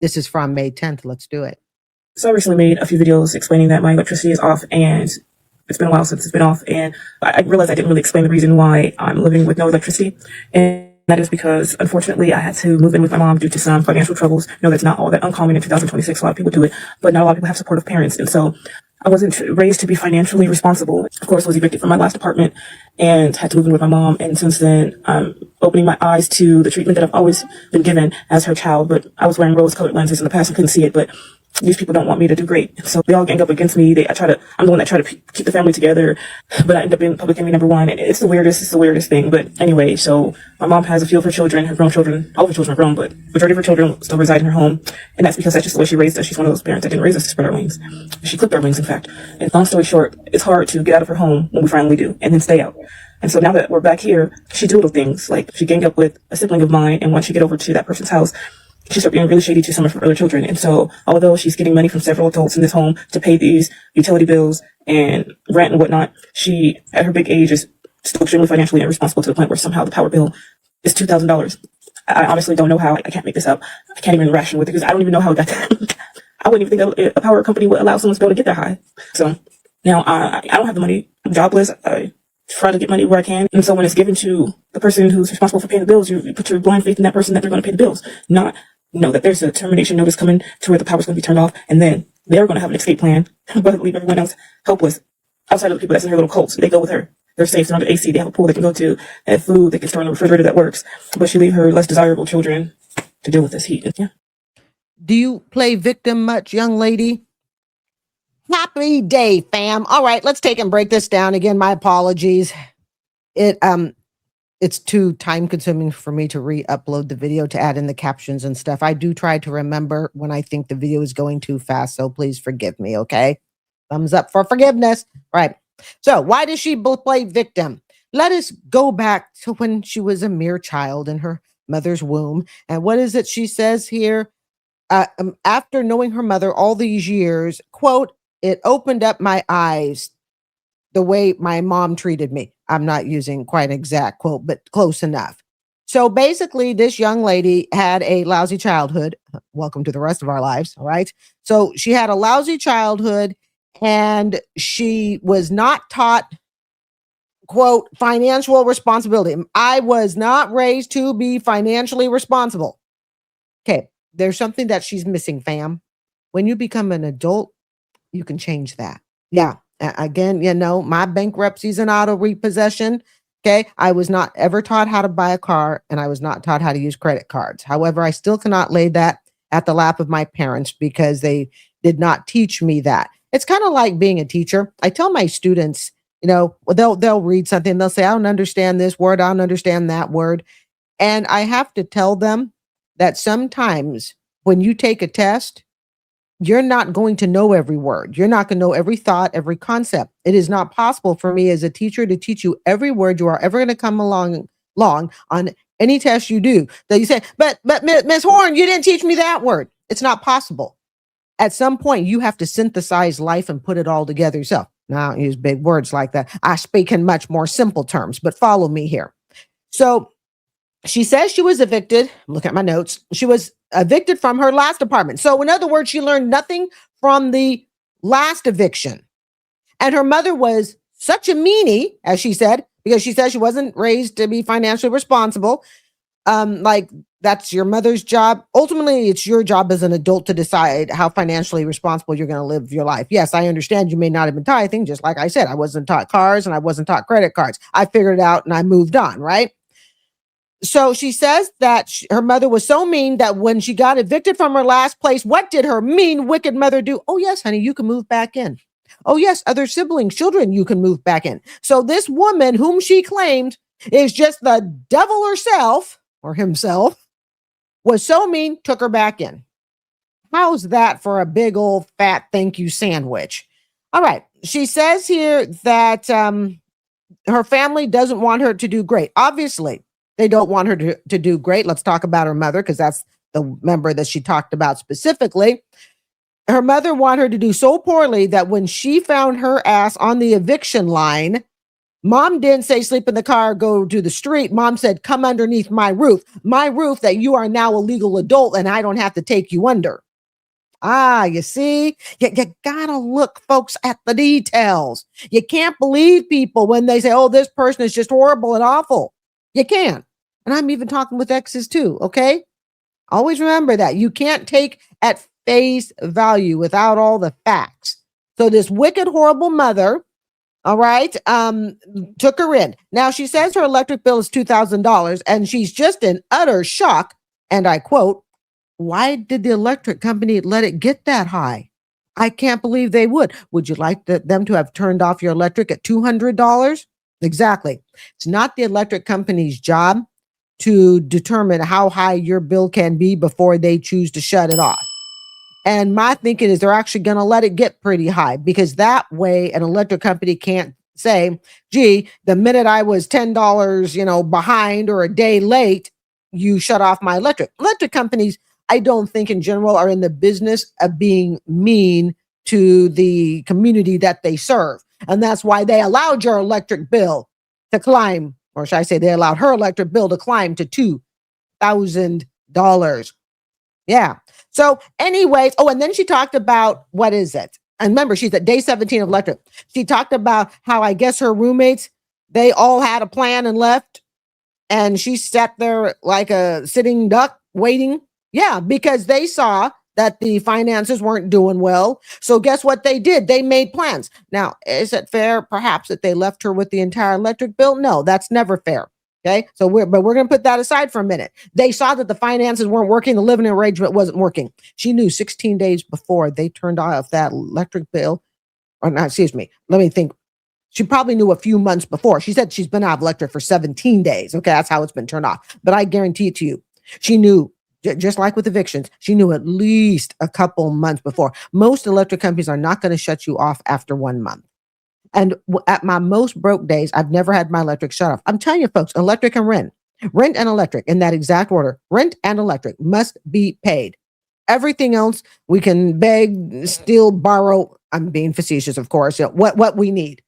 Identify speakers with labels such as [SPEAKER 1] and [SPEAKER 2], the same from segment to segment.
[SPEAKER 1] This is from May 10th. Let's do it.
[SPEAKER 2] So I recently made a few videos explaining that my electricity is off, and it's been a while since it's been off, and I realized I didn't really explain the reason why I'm living with no electricity. And that is because, unfortunately, I had to move in with my mom due to some financial troubles. No, that's not all that uncommon in 2026. A lot of people do it, but not a lot of people have supportive parents. And so I wasn't raised to be financially responsible. Of course, I was evicted from my last apartment and had to move in with my mom. And since then, I'm opening my eyes to the treatment that I've always been given as her child. But I was wearing rose-colored lenses in the past and couldn't see it. But these people don't want me to do great. So they all gang up against me. I'm the one that try to keep the family together, but I end up being public enemy number one. And it's the weirdest thing. But anyway, so my mom has a few of her children, her grown children. All of her children are grown, but majority of her children still reside in her home. And that's because that's just the way she raised us. She's one of those parents that didn't raise us to spread our wings. She clipped our wings, in fact. And long story short, it's hard to get out of her home when we finally do, and then stay out. And so now that we're back here, she do little things. Like, she ganged up with a sibling of mine, and once she get over to that person's house, she started being really shady to some of her other children. And so, although she's getting money from several adults in this home to pay these utility bills and rent and whatnot, she, at her big age, is still extremely financially irresponsible to the point where somehow the power bill is $2,000. I honestly don't know how. I can't make this up. I can't even ration with it because I don't even know how it got that. I wouldn't even think that a power company would allow someone to be able to get that high. So now I don't have the money. I'm jobless. I try to get money where I can. And so when it's given to the person who's responsible for paying the bills, you put your blind faith in that person that they're going to pay the bills, not know that there's a termination notice coming to where the power's going to be turned off, and then they're going to have an escape plan, but leave everyone else helpless outside of the people that's in her little cults. They go with her. They're safe. They're under AC. They have a pool they can go to. They have food they can store in the refrigerator that works. But she leave her less desirable children to deal with this heat. Yeah.
[SPEAKER 1] Do you play victim much, young lady? Happy day, fam. All right, let's take and break this down again. My apologies. It's too time consuming for me to re-upload the video to add in the captions and stuff. I do try to remember when I think the video is going too fast, so please forgive me, okay? Thumbs up for forgiveness. Right. So why does she play victim? Let us go back to when she was a mere child in her mother's womb. And what is it she says here? After knowing her mother all these years, quote, "It opened up my eyes the way my mom treated me." I'm not using quite an exact quote, but close enough. So basically, this young lady had a lousy childhood. Welcome to the rest of our lives. All right. So she had a lousy childhood, and she was not taught, quote, financial responsibility. I was not raised to be financially responsible. Okay. There's something that she's missing, fam. When you become an adult, you can change that. Yeah. Again, my bankruptcies and auto repossession. Okay. I was not ever taught how to buy a car, and I was not taught how to use credit cards. However, I still cannot lay that at the lap of my parents because they did not teach me that. It's kind of like being a teacher. I tell my students, they'll read something. They'll say, "I don't understand this word. I don't understand that word." And I have to tell them that sometimes when you take a test, you're not going to know every word. You're not going to know every thought, every concept. It is not possible for me as a teacher to teach you every word you are ever going to come along on any test you do. That you say, but Ms. Horn, you didn't teach me that word. It's not possible. At some point, you have to synthesize life and put it all together yourself. Now, I don't use big words like that. I speak in much more simple terms, but follow me here. So she says she was evicted. Look at my notes. She was evicted from her last apartment. So in other words, she learned nothing from the last eviction. And her mother was such a meanie, as she said, because she said she wasn't raised to be financially responsible. Like, that's your mother's job. Ultimately, it's your job as an adult to decide how financially responsible you're going to live your life. Yes, I understand you may not have been tithing. Just like I said, I wasn't taught cars and I wasn't taught credit cards. I figured it out and I moved on, right? So she says that her mother was so mean that when she got evicted from her last place, what did her mean, wicked mother do? "Oh, yes, honey, you can move back in. Oh, yes, other siblings, children, you can move back in." So this woman, whom she claimed is just the devil herself or himself, was so mean, took her back in. How's that for a big old fat thank you sandwich? All right. She says here that her family doesn't want her to do great. Obviously, they don't want her to do great. Let's talk about her mother, because that's the member that she talked about specifically. Her mother wanted her to do so poorly that when she found her ass on the eviction line, Mom didn't say sleep in the car, go to the street. Mom said, come underneath my roof that you are now a legal adult and I don't have to take you under. Ah, you see, you gotta look, folks, at the details. You can't believe people when they say, oh, this person is just horrible and awful. You can't. And I'm even talking with exes too, okay? Always remember that. You can't take at face value without all the facts. So this wicked, horrible mother, all right, took her in. Now she says her electric bill is $2,000 and she's just in utter shock. And I quote, why did the electric company let it get that high? I can't believe they would. Would you like them to have turned off your electric at $200? Exactly. It's not the electric company's job to determine how high your bill can be before they choose to shut it off. And my thinking is they're actually going to let it get pretty high because that way an electric company can't say, gee, the minute I was $10, behind or a day late, you shut off my electric. Electric companies, I don't think in general are in the business of being mean to the community that they serve. And that's why they allowed your electric bill to climb, or should I say they allowed her electric bill to climb to $2,000. Yeah. So anyways, and then she talked about, what is it? And remember, she's at day 17 of electric. She talked about how I guess her roommates, they all had a plan and left. And she sat there like a sitting duck waiting. Yeah, because they saw that the finances weren't doing well. So guess what they did? They made plans. Now, is it fair perhaps that they left her with the entire electric bill? No, that's never fair. Okay. So we're going to put that aside for a minute. They saw that the finances weren't working. The living arrangement wasn't working. She knew 16 days before they turned off that electric bill, or not, excuse me. Let me think. She probably knew a few months before. She said she's been out of electric for 17 days. Okay. That's how it's been turned off. But I guarantee it to you, she knew, just like with evictions, she knew at least a couple months before. Most electric companies are not going to shut you off after 1 month. And at my most broke days, I've never had my electric shut off. I'm telling you, folks, electric and rent and electric in that exact order. Rent and electric must be paid. Everything else we can beg, steal, borrow. I'm being facetious, of course. What we need.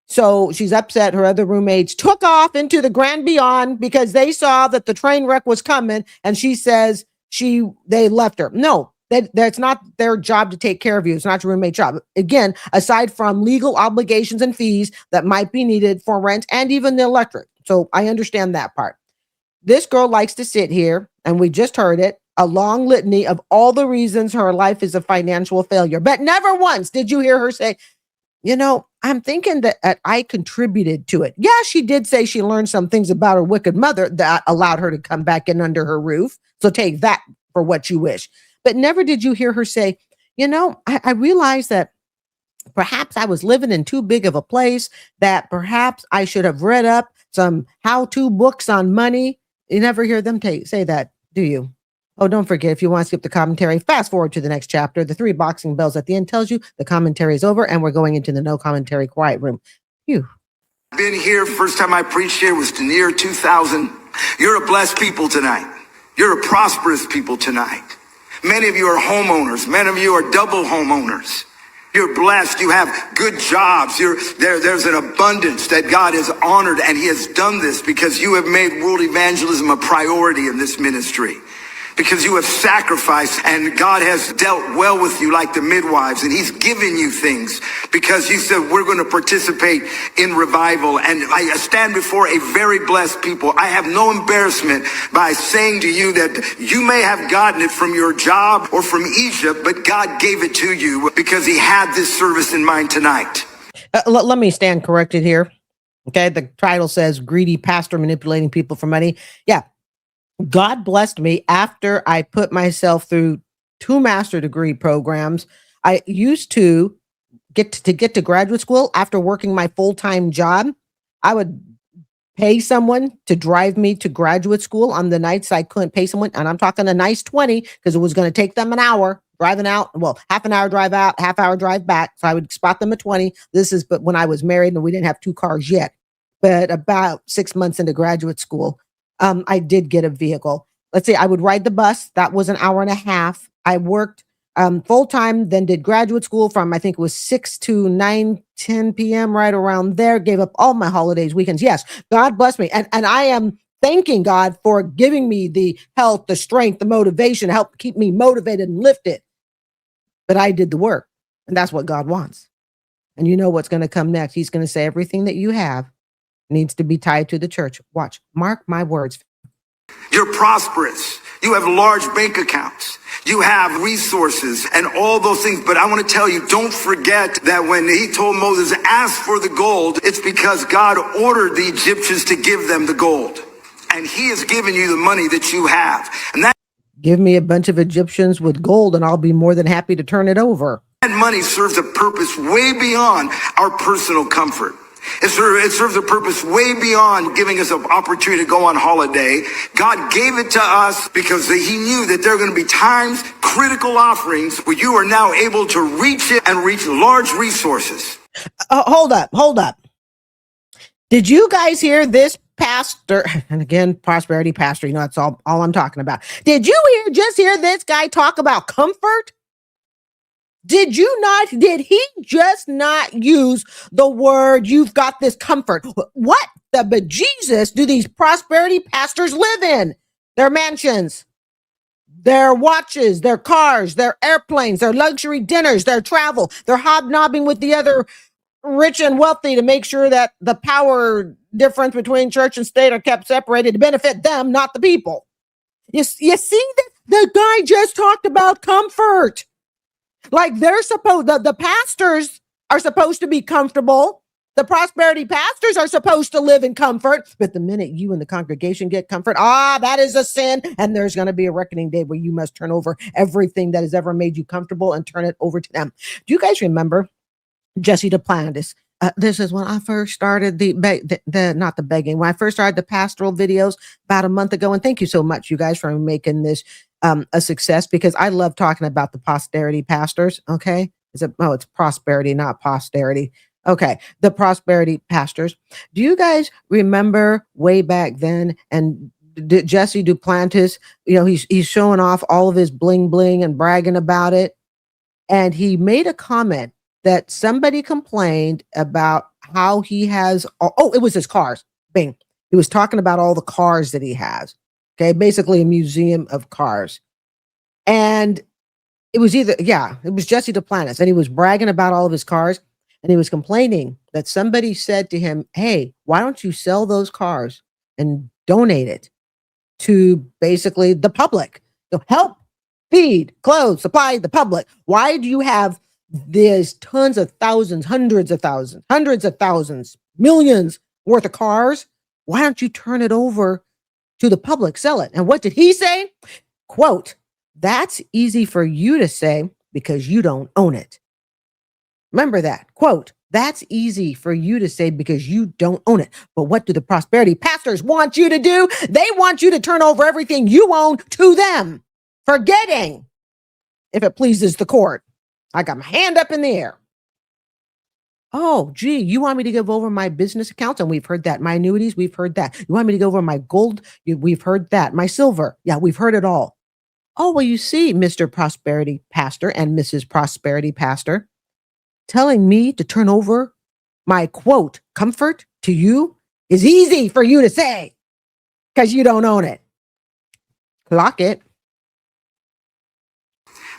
[SPEAKER 1] So she's upset. Her other roommates took off into the grand beyond because they saw that the train wreck was coming. And she says they left her. No, that's not their job to take care of you. It's not your roommate's job. Again, aside from legal obligations and fees that might be needed for rent and even the electric. So I understand that part. This girl likes to sit here, and we just heard it, a long litany of all the reasons her life is a financial failure. But never once did you hear her say, I'm thinking that I contributed to it. Yeah, she did say she learned some things about her wicked mother that allowed her to come back in under her roof. So take that for what you wish. But never did you hear her say, I realized that perhaps I was living in too big of a place, that perhaps I should have read up some how-to books on money. You never hear them say that, do you? Oh, don't forget, if you want to skip the commentary, fast forward to the next chapter. The 3 boxing bells at the end tells you the commentary is over and we're going into the no commentary quiet room. Phew.
[SPEAKER 3] Been here, first time I preached here was the year 2000. You're a blessed people tonight. You're a prosperous people tonight. Many of you are homeowners. Many of you are double homeowners. You're blessed. You have good jobs. There's an abundance that God has honored, and he has done this because you have made world evangelism a priority in this ministry. Because you have sacrificed and God has dealt well with you like the midwives, and he's given you things because you said we're going to participate in revival. And I stand before a very blessed people. I have no embarrassment by saying to you that you may have gotten it from your job or from Egypt, but God gave it to you because he had this service in mind tonight.
[SPEAKER 1] Let me stand corrected here. Okay. The title says greedy pastor manipulating people for money. Yeah. God blessed me after I put myself through 2 master degree programs. I used to get to graduate school after working my full-time job. I would pay someone to drive me to graduate school on the nights I couldn't pay someone. And I'm talking a nice 20 because it was going to take them an hour driving out. Well, half an hour drive out, half hour drive back. So I would spot them at 20. But when I was married and we didn't have 2 cars yet, but about 6 months into graduate school, I did get a vehicle. Let's say I would ride the bus. That was an hour and a half. I worked full-time, then did graduate school from, I think it was 6 to 9, 10 p.m., right around there. Gave up all my holidays, weekends. Yes, God bless me. And I am thanking God for giving me the health, the strength, the motivation, help keep me motivated and lifted. But I did the work, and that's what God wants. And you know what's going to come next. He's going to say everything that you have needs to be tied to the church. Watch, mark my words.
[SPEAKER 3] You're prosperous. You have large bank accounts. You have resources and all those things. But I want to tell you, don't forget that when he told Moses, ask for the gold, it's because God ordered the Egyptians to give them the gold. And he has given you the money that you have. And that
[SPEAKER 1] Give me a bunch of Egyptians with gold and I'll be more than happy to turn it over.
[SPEAKER 3] money serves a purpose way beyond our personal comfort. It serves a purpose way beyond giving us an opportunity to go on holiday. God gave it to us because he knew that there are going to be times, critical offerings, where you are now able to reach it and reach large resources.
[SPEAKER 1] Hold up. Did you guys hear this pastor? And again, prosperity pastor, you know, that's all I'm talking about. Did you just hear this guy talk about comfort? Did he just not use the word, you've got this comfort? What the bejesus do these prosperity pastors live in? Their mansions, their watches, their cars, their airplanes, their luxury dinners, their travel, their hobnobbing with the other rich and wealthy to make sure that the power difference between church and state are kept separated to benefit them, not the people. You see that the guy just talked about comfort. Like they're supposed, the pastors are supposed to be comfortable. The prosperity pastors are supposed to live in comfort. But the minute you and the congregation get comfort, that is a sin. And there's going to be a reckoning day where you must turn over everything that has ever made you comfortable and turn it over to them. Do you guys remember Jesse Duplantis? This is when I first started not the begging, when I first started the pastoral videos about a month ago. And thank you so much, you guys, for making this a success, because I love talking about the posterity pastors. Okay. It's prosperity, not posterity. Okay. The prosperity pastors. Do you guys remember way back then? And Jesse Duplantis, you know, he's showing off all of his bling bling and bragging about it. And he made a comment that somebody complained about how he has, it was his cars. Bing. He was talking about all the cars that he has. Okay. Basically a museum of cars. And it was it was Jesse Duplantis, and he was bragging about all of his cars. And he was complaining that somebody said to him, hey, why don't you sell those cars and donate it to basically the public? Help feed, clothe, supply the public. Why do you have there's tons of thousands, hundreds of thousands, millions worth of cars? Why don't you turn it over to the public, sell it? And what did he say? Quote, that's easy for you to say because you don't own it. Remember that. Quote, that's easy for you to say because you don't own it. But what do the prosperity pastors want you to do? They want you to turn over everything you own to them, forgetting if it pleases the court. I got my hand up in the air. Oh, gee, you want me to give over my business accounts? And we've heard that. My annuities, we've heard that. You want me to go over my gold? We've heard that. My silver. Yeah, we've heard it all. Oh, well, you see, Mr. Prosperity Pastor and Mrs. Prosperity Pastor, telling me to turn over my, quote, comfort to you is easy for you to say because you don't own it. Clock it.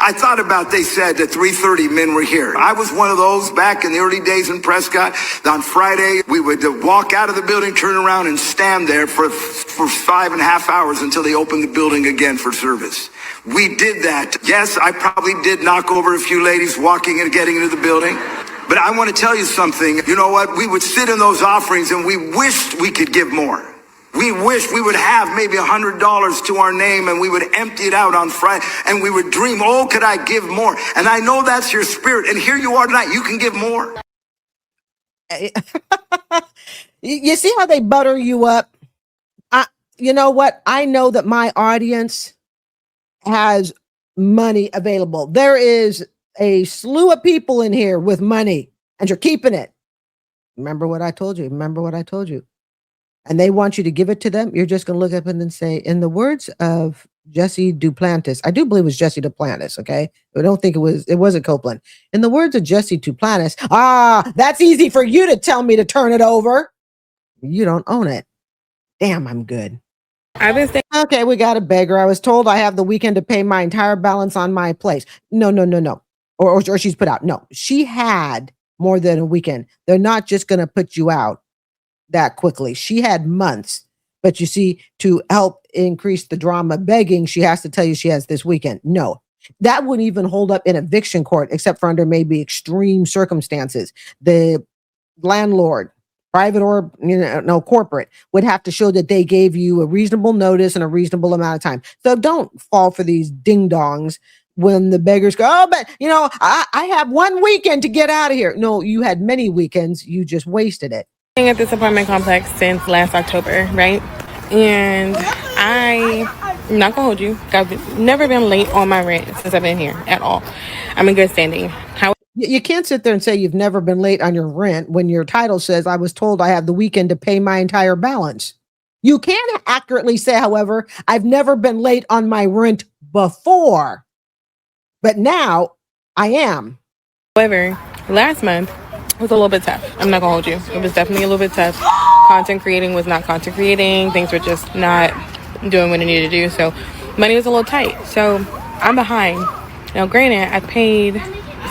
[SPEAKER 3] I thought about, they said that 3:30 men were here. I was one of those back in the early days in Prescott. On Friday, we would walk out of the building, turn around and stand there for 5.5 hours until they opened the building again for service. We did that. Yes, I probably did knock over a few ladies walking and getting into the building. But I want to tell you something. You know what? We would sit in those offerings and we wished we could give more. We wish we would have maybe $100 to our name and we would empty it out on Friday and we would dream, oh, could I give more? And I know that's your spirit. And here you are tonight. You can give more.
[SPEAKER 1] You see how they butter you up? You know what? I know that my audience has money available. There is a slew of people in here with money and you're keeping it. Remember what I told you. And they want you to give it to them. You're just going to look up and then say, in the words of Jesse Duplantis. I do believe it was Jesse Duplantis, okay? I don't think it wasn't Copeland. In the words of Jesse Duplantis, that's easy for you to tell me to turn it over. You don't own it. Damn, I'm good.
[SPEAKER 4] I've been saying,
[SPEAKER 1] okay, we got a beggar. I was told I have the weekend to pay my entire balance on my place. No. Or she's put out. No, she had more than a weekend. They're not just going to put you out that quickly. She had months. But you see, to help increase the drama begging, she has to tell you she has this weekend. No, that wouldn't even hold up in eviction court, except for under maybe extreme circumstances. The landlord, private or corporate, would have to show that they gave you a reasonable notice and a reasonable amount of time. So don't fall for these ding dongs when the beggars go, but I have one weekend to get out of here. No, you had many weekends. You just wasted it.
[SPEAKER 4] At this apartment complex since last October, right? And I'm not gonna hold you, I've never been late on my rent since I've been here at all. I'm in good standing.
[SPEAKER 1] You can't sit there and say you've never been late on your rent when your title says I was told I have the weekend to pay my entire balance. You can accurately say, however, I've never been late on my rent before, but now I am.
[SPEAKER 4] However, last month was a little bit tough. I'm not gonna hold you. It was definitely a little bit tough. Content creating was not content creating. Things were just not doing what I needed to do. So money was a little tight. So I'm behind. Now, granted, I paid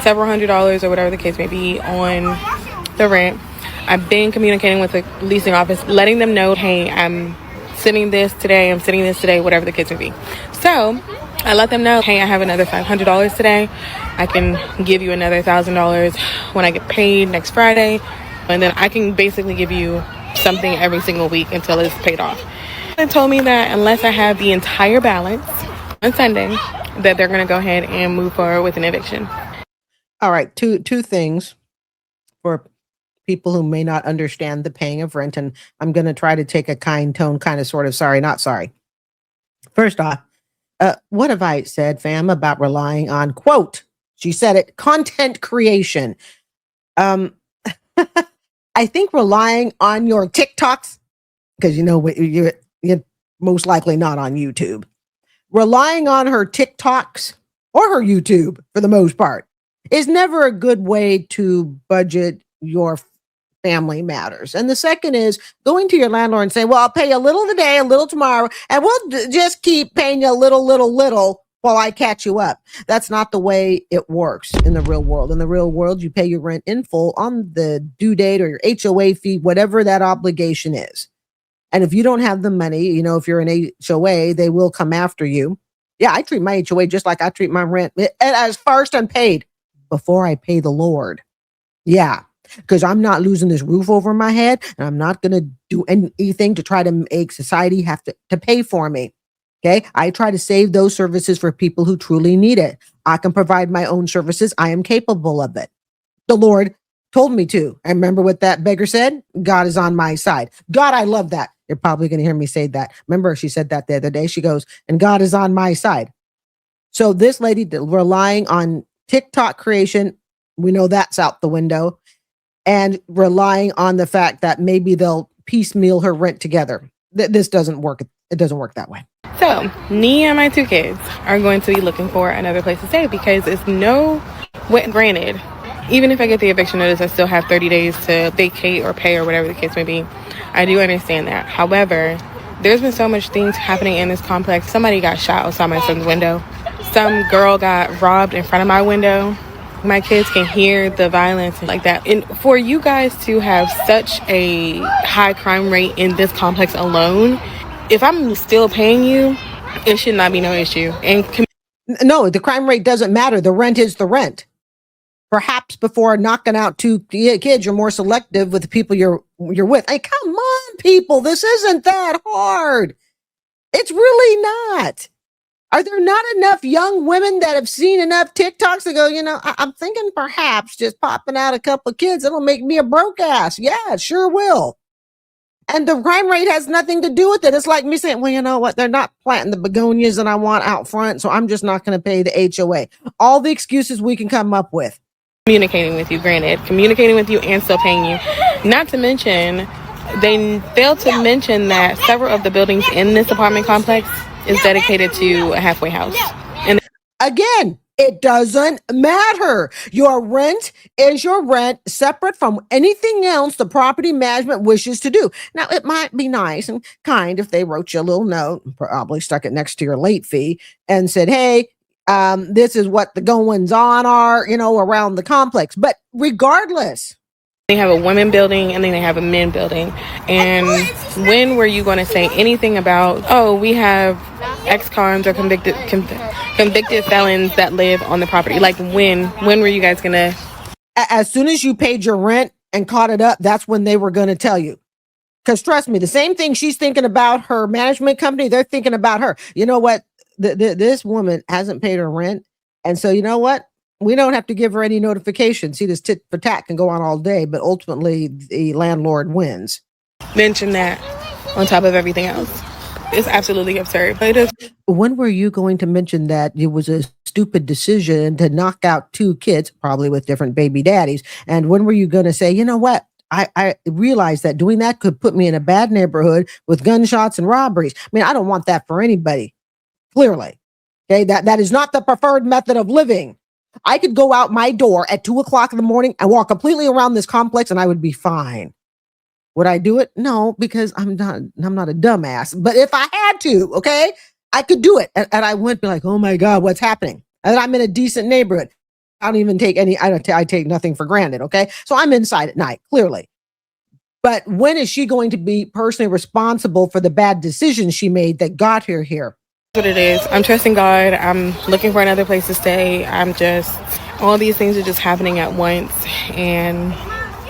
[SPEAKER 4] several $100s or whatever the case may be on the rent. I've been communicating with the leasing office, letting them know, hey, I'm sitting this today, whatever the case may be. So I let them know, hey, I have another $500 today. I can give you another $1,000 when I get paid next Friday. And then I can basically give you something every single week until it's paid off. They told me that unless I have the entire balance on Sunday, that they're going to go ahead and move forward with an eviction.
[SPEAKER 1] All right, two things for people who may not understand the paying of rent, and I'm going to try to take a kind tone, kind of, sort of, sorry, not sorry. First off, what have I said, fam, about relying on, quote, she said it, content creation. I think relying on your TikToks, because you're most likely not on YouTube, relying on her TikToks or her YouTube for the most part is never a good way to budget your family matters. And the second is going to your landlord and saying, well, I'll pay you a little today, a little tomorrow, and we'll just keep paying you a little while I catch you up. That's not the way it works in the real world. In the real world, you pay your rent in full on the due date or your HOA fee, whatever that obligation is. And if you don't have the money, if you're an HOA, they will come after you. Yeah, I treat my HOA just like I treat my rent as first unpaid before I pay the Lord. Yeah, because I'm not losing this roof over my head, and I'm not going to do anything to try to make society have to pay for me. Okay, I try to save those services for people who truly need it. I can provide my own services. I am capable of it. The Lord told me to. And remember what that beggar said? God is on my side. God, I love that. You're probably going to hear me say that. Remember, she said that the other day. She goes, and God is on my side. So this lady relying on TikTok creation, we know that's out the window, and relying on the fact that maybe they'll piecemeal her rent together. This doesn't work. It doesn't work that way.
[SPEAKER 4] So me and my two kids are going to be looking for another place to stay because granted, even if I get the eviction notice, I still have 30 days to vacate or pay or whatever the case may be. I do understand that. However, there's been so much things happening in this complex. Somebody got shot outside my son's window. Some girl got robbed in front of my window. My kids can hear the violence like that. And for you guys to have such a high crime rate in this complex alone, if I'm still paying you, it should not be no issue.
[SPEAKER 1] No, the crime rate doesn't matter. The rent is the rent. Perhaps before knocking out two kids, you're more selective with the people you're with. Hey, come on, people. This isn't that hard. It's really not. Are there not enough young women that have seen enough TikToks to go, I'm thinking perhaps just popping out a couple of kids, it'll make me a broke ass. Yeah, it sure will. And the crime rate has nothing to do with it. It's like me saying, well, you know what? They're not planting the begonias that I want out front, so I'm just not going to pay the HOA. All the excuses we can come up with.
[SPEAKER 4] Communicating with you, granted, communicating with you and still paying you. Not to mention, they failed to mention that several of the buildings in this apartment complex is dedicated to a halfway house. And
[SPEAKER 1] Again, it doesn't matter. Your rent is your rent, separate from anything else the property management wishes to do. Now, it might be nice and kind if they wrote you a little note, probably stuck it next to your late fee, and said, hey, this is what the goings on are, around the complex. But regardless,
[SPEAKER 4] they have a women building and then they have a men building. And when were you going to say anything about, oh, we have ex-cons or convicted felons that live on the property? Like when were you guys going to?
[SPEAKER 1] As soon as you paid your rent and caught it up, that's when they were going to tell you. Because trust me, the same thing she's thinking about her management company, they're thinking about her. You know what? This woman hasn't paid her rent. And so you know what? We don't have to give her any notification. See, this tit for tat can go on all day, but ultimately the landlord wins.
[SPEAKER 4] Mention that on top of everything else. It's absolutely absurd. But it is.
[SPEAKER 1] When were you going to mention that it was a stupid decision to knock out 2 kids, probably with different baby daddies? And when were you going to say, you know what? I realized that doing that could put me in a bad neighborhood with gunshots and robberies. I mean, I don't want that for anybody. Clearly. Okay. That is not the preferred method of living. I could go out my door at 2:00 in the morning and walk completely around this complex and I would be fine. Would I do it? No, because I'm not a dumbass. But if I had to, okay, I could do it. And I wouldn't be like, oh my God, what's happening? And I'm in a decent neighborhood. I don't even take I take nothing for granted. Okay. So I'm inside at night, clearly. But when is she going to be personally responsible for the bad decisions she made that got her here?
[SPEAKER 4] What it is. I'm trusting God. I'm looking for another place to stay. All these things are just happening at once. And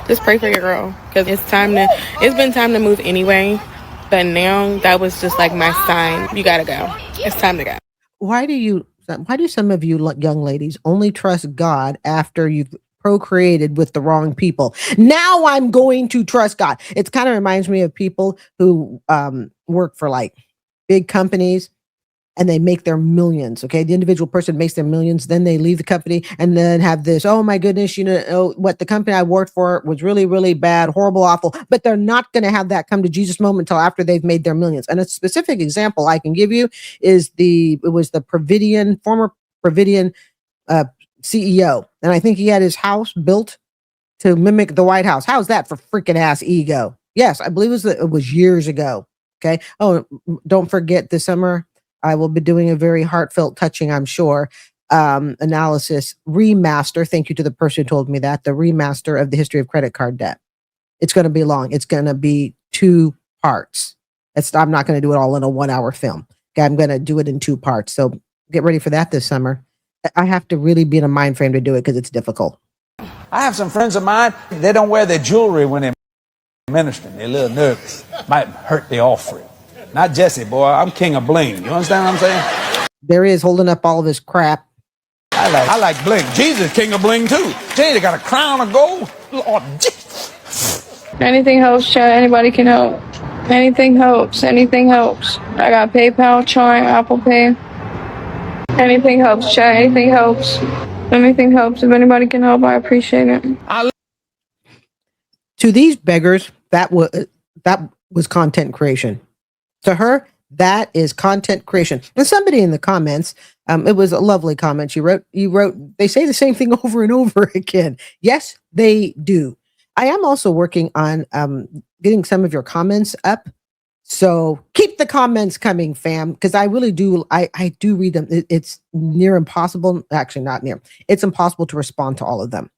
[SPEAKER 4] just pray for your girl. Because it's been time to move anyway. But now that was just like my sign. You gotta go. It's time to go.
[SPEAKER 1] Why do some of you young ladies only trust God after you've procreated with the wrong people? Now I'm going to trust God. It kind of reminds me of people who work for like big companies and they make their millions. Okay. The individual person makes their millions. Then they leave the company and then have this, oh my goodness, what the company I worked for was really, really bad, horrible, awful, but they're not going to have that come to Jesus moment until after they've made their millions. And a specific example I can give you is it was the former Providian CEO. And I think he had his house built to mimic the White House. How's that for freaking ass ego? Yes, I believe it was years ago. Okay. Oh, don't forget this summer, I will be doing a very heartfelt, touching, I'm sure, analysis remaster. Thank you to the person who told me that. The remaster of the history of credit card debt. It's going to be long. It's going to be 2 parts. I'm not going to do it all in a 1-hour film. Okay, I'm going to do it in 2 parts. So get ready for that this summer. I have to really be in a mind frame to do it because it's difficult.
[SPEAKER 5] I have some friends of mine, they don't wear their jewelry when they're ministering. They're a little nervous. Might hurt the offering. Not Jesse, boy. I'm king of bling. You understand what I'm saying?
[SPEAKER 1] There he is holding up all of his crap.
[SPEAKER 5] I like bling. Jesus, king of bling too. Jesus got a crown of gold. Lord Jesus.
[SPEAKER 6] Anything helps, Chad. Anybody can help. Anything helps. Anything helps. I got PayPal, Chime, Apple Pay. Anything helps, Chad. Anything helps. Anything helps. If anybody can help, I appreciate it.
[SPEAKER 1] To these beggars, that was content creation. To her, that is content creation. And somebody in the comments, it was a lovely comment. You wrote, they say the same thing over and over again. Yes, they do. I am also working on getting some of your comments up. So keep the comments coming, fam, because I really do. I do read them. It's near impossible. Actually, not near. It's impossible to respond to all of them.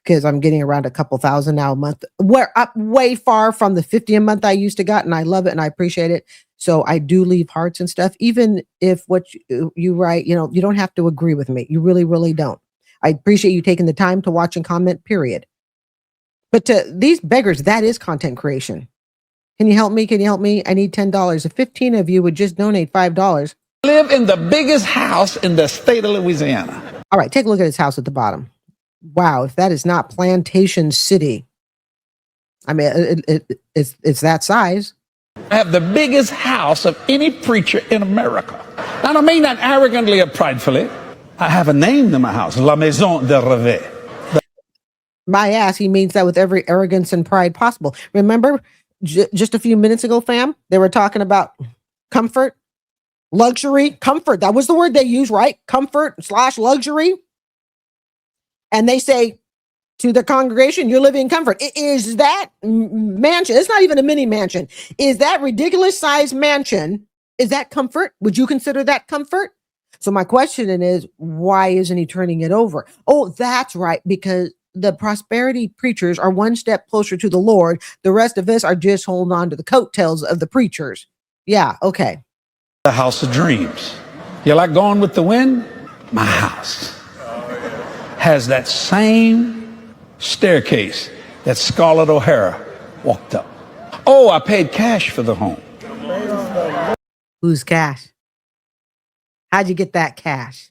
[SPEAKER 1] Because I'm getting around a couple thousand now a month. We're up way far from the 50 a month I used to get, and I love it and I appreciate it. So I do leave hearts and stuff, even if what you write, you don't have to agree with me. You really, really don't. I appreciate you taking the time to watch and comment, period. But to these beggars, that is content creation. Can you help me? Can you help me? I need $10. If 15 of you would just donate $5.
[SPEAKER 5] Live in the biggest house in the state of Louisiana.
[SPEAKER 1] All right, take a look at his house at the bottom. Wow, if that is not Plantation City. I mean, it's that size.
[SPEAKER 5] I have the biggest house of any preacher in America. I don't mean that arrogantly or pridefully. I have a name to my house, La Maison de Rêve.
[SPEAKER 1] My ass, he means that with every arrogance and pride possible. Remember, just a few minutes ago, fam, they were talking about comfort. luxury, comfort. That was the word they use, right? Comfort / luxury. And they say to the congregation, you're living in comfort. Is that mansion? It's not even a mini mansion. Is that ridiculous sized mansion? Is that comfort? Would you consider that comfort? So my question is, why isn't he turning it over? Oh, that's right. Because the prosperity preachers are one step closer to the Lord. The rest of us are just holding on to the coattails of the preachers. Yeah. Okay.
[SPEAKER 5] The house of dreams. You like going with the wind? My house has that same staircase that Scarlett O'Hara walked up. Oh, I paid cash for the home.
[SPEAKER 1] Who's cash? How'd you get that cash?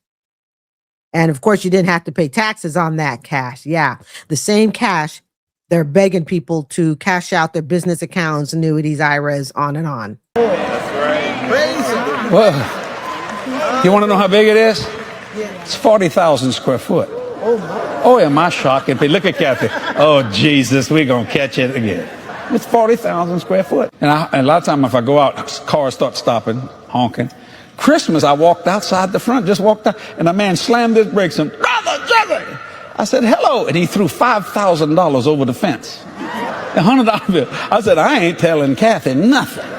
[SPEAKER 1] And of course, you didn't have to pay taxes on that cash. Yeah. The same cash they're begging people to cash out their business accounts, annuities, IRAs, on and on.
[SPEAKER 5] Well, you want to know how big it is? It's 40,000 square foot. Oh, am I shocking? Look at Kathy. Oh, Jesus, we're going to catch it again. It's 40,000 square foot. And a lot of times if I go out, cars start stopping, honking. Christmas, I walked outside the front, just walked out, and a man slammed his brakes and, Brother Jimmy! I said, hello. And he threw $5,000 over the fence. A $100 bill. I said, I ain't telling Kathy nothing.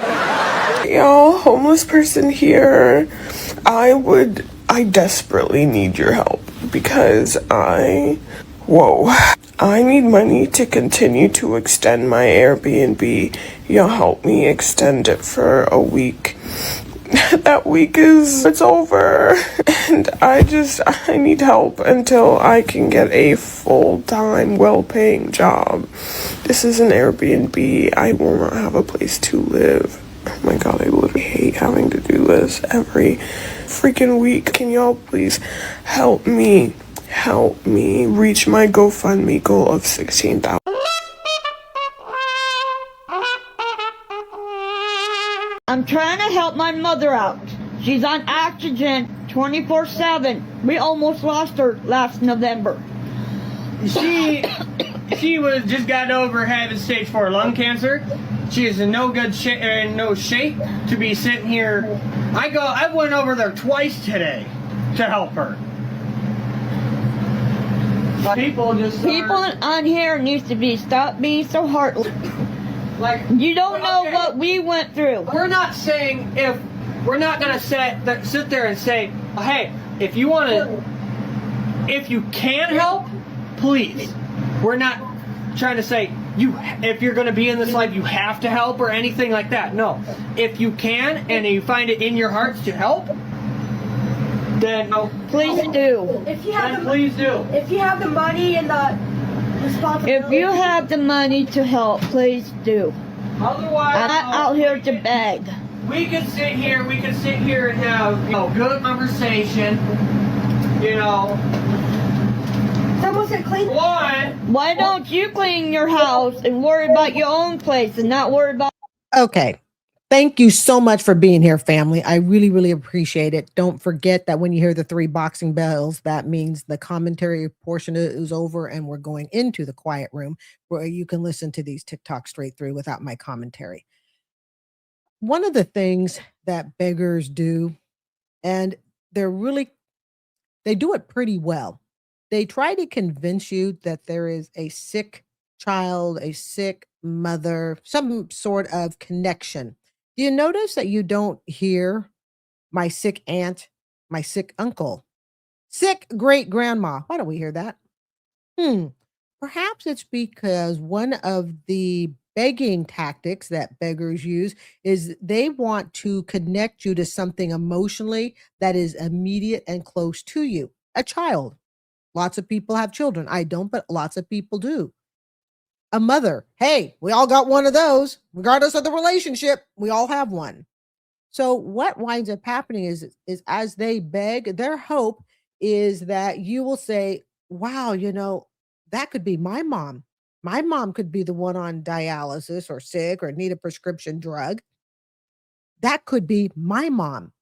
[SPEAKER 7] Y'all, homeless person here. I desperately need your help because I need money to continue to extend my Airbnb. Y'all help me extend it for a week. That week it's over. And I need help until I can get a full-time, well-paying job. This is an Airbnb. I will not have a place to live. Oh my God, I literally hate having to do this every freaking week. Can y'all please help me reach my GoFundMe goal of $16,000?
[SPEAKER 8] I'm trying to help my mother out. She's on oxygen 24/7. We almost lost her last November.
[SPEAKER 9] She was just got over having stage 4 lung cancer. She is in no shape to be sitting here. I went over there twice today to help her. People
[SPEAKER 8] on here needs to stop being so heartless.
[SPEAKER 9] Like,
[SPEAKER 8] you don't know what we went through.
[SPEAKER 9] We're not saying we're not gonna sit there and say, hey, if you can help, please. We're not trying to say if you're going to be in this life you have to help or anything like that. No, if you can and you find it in your hearts to help, then
[SPEAKER 8] please do.
[SPEAKER 9] Please do.
[SPEAKER 10] If you have the money and the responsibility.
[SPEAKER 8] If you have the money to help, please do.
[SPEAKER 9] Otherwise,
[SPEAKER 8] I'm not out here to beg.
[SPEAKER 9] We could sit here and have good conversation.
[SPEAKER 10] Someone said clean.
[SPEAKER 8] Why don't you clean your house and worry about your own place and not worry about...
[SPEAKER 1] Okay. Thank you so much for being here, family. I really, really appreciate it. Don't forget that when you hear the 3 boxing bells, that means the commentary portion is over and we're going into the quiet room where you can listen to these TikToks straight through without my commentary. One of the things that beggars do, and they do it pretty well. They try to convince you that there is a sick child, a sick mother, some sort of connection. Do you notice that you don't hear my sick aunt, my sick uncle, sick great grandma? Why don't we hear that? Perhaps it's because one of the begging tactics that beggars use is they want to connect you to something emotionally that is immediate and close to you. A child. Lots of people have children. I don't, but lots of people do. A mother. Hey, we all got one of those. Regardless of the relationship, we all have one. So what winds up happening is as they beg, their hope is that you will say, wow, that could be my mom. My mom could be the one on dialysis or sick or need a prescription drug. That could be my mom.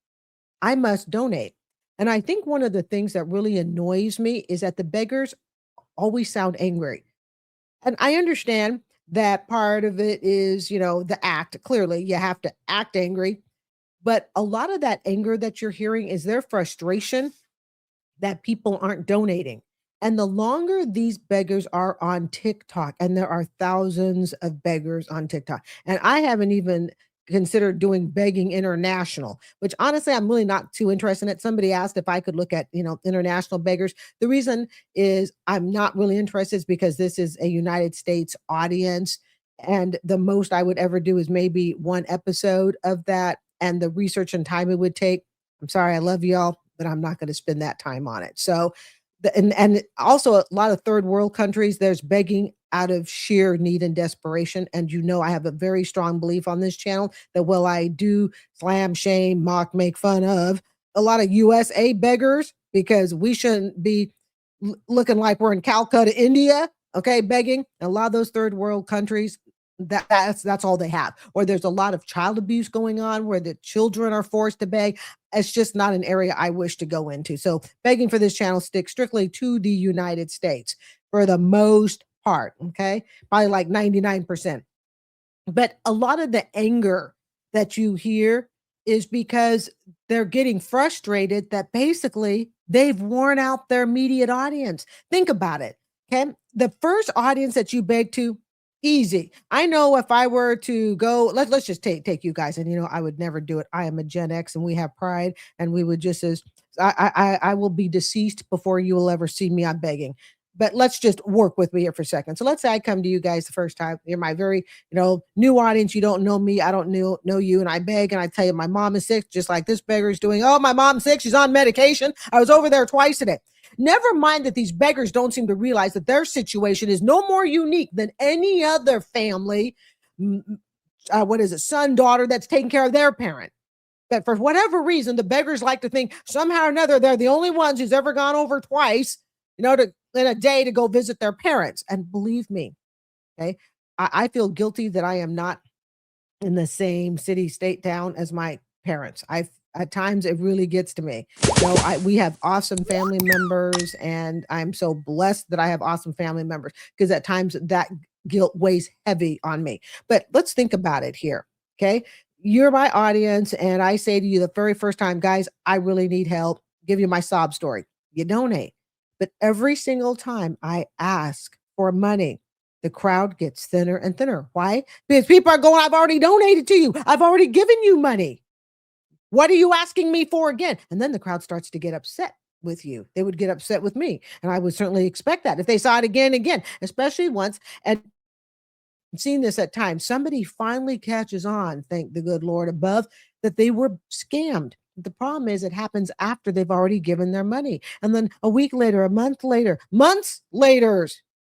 [SPEAKER 1] I must donate. And I think one of the things that really annoys me is that the beggars always sound angry. And I understand that part of it is, the act. Clearly, you have to act angry. But a lot of that anger that you're hearing is their frustration that people aren't donating. And the longer these beggars are on TikTok, and there are thousands of beggars on TikTok, and I haven't even considered doing begging international, which honestly I'm really not too interested in it. Somebody asked if I could look at, international beggars. The reason is I'm not really interested is because this is a United States audience, and the most I would ever do is maybe one episode of that, and the research and time it would take. I'm sorry, I love y'all, but I'm not going to spend that time on it. So, and also a lot of third world countries, there's begging out of sheer need and desperation. And I have a very strong belief on this channel that while I do slam, shame, mock, make fun of a lot of USA beggars, because we shouldn't be looking like we're in Calcutta, India, okay, begging. A lot of those third world countries, that's all they have. Or there's a lot of child abuse going on where the children are forced to beg. It's just not an area I wish to go into. So begging for this channel sticks strictly to the United States for the most part. Okay. Probably like 99%. But a lot of the anger that you hear is because they're getting frustrated that basically they've worn out their immediate audience. Think about it. Okay. The first audience that you beg to, easy. I know if I were to go, let's just take you guys, and I would never do it. I am a Gen X and we have pride, and we would just I will be deceased before you will ever see me on begging. But let's just work with me here for a second. So let's say I come to you guys the first time. You're my very, new audience. You don't know me. I don't know you. And I beg and I tell you my mom is sick, just like this beggar is doing. Oh, my mom's sick. She's on medication. I was over there twice today. Never mind that these beggars don't seem to realize that their situation is no more unique than any other family. Son, daughter that's taking care of their parent. But for whatever reason, the beggars like to think somehow or another they're the only ones who's ever gone over twice, in a day to go visit their parents. And believe me, okay, I feel guilty that I am not in the same city, state, town as my parents. At times it really gets to me. We have awesome family members, and I'm so blessed that I have awesome family members, because at times that guilt weighs heavy on me. But let's think about it here. Okay. You're my audience, and I say to you the very first time, guys, I really need help. Give you my sob story. You donate. But every single time I ask for money, the crowd gets thinner and thinner. Why? Because people are going, I've already donated to you. I've already given you money. What are you asking me for again? And then the crowd starts to get upset with you. They would get upset with me. And I would certainly expect that if they saw it again and again, especially once. And I've seen this at times. Somebody finally catches on, thank the good Lord above, that they were scammed. The problem is it happens after they've already given their money. And then a week later, a month later, months later,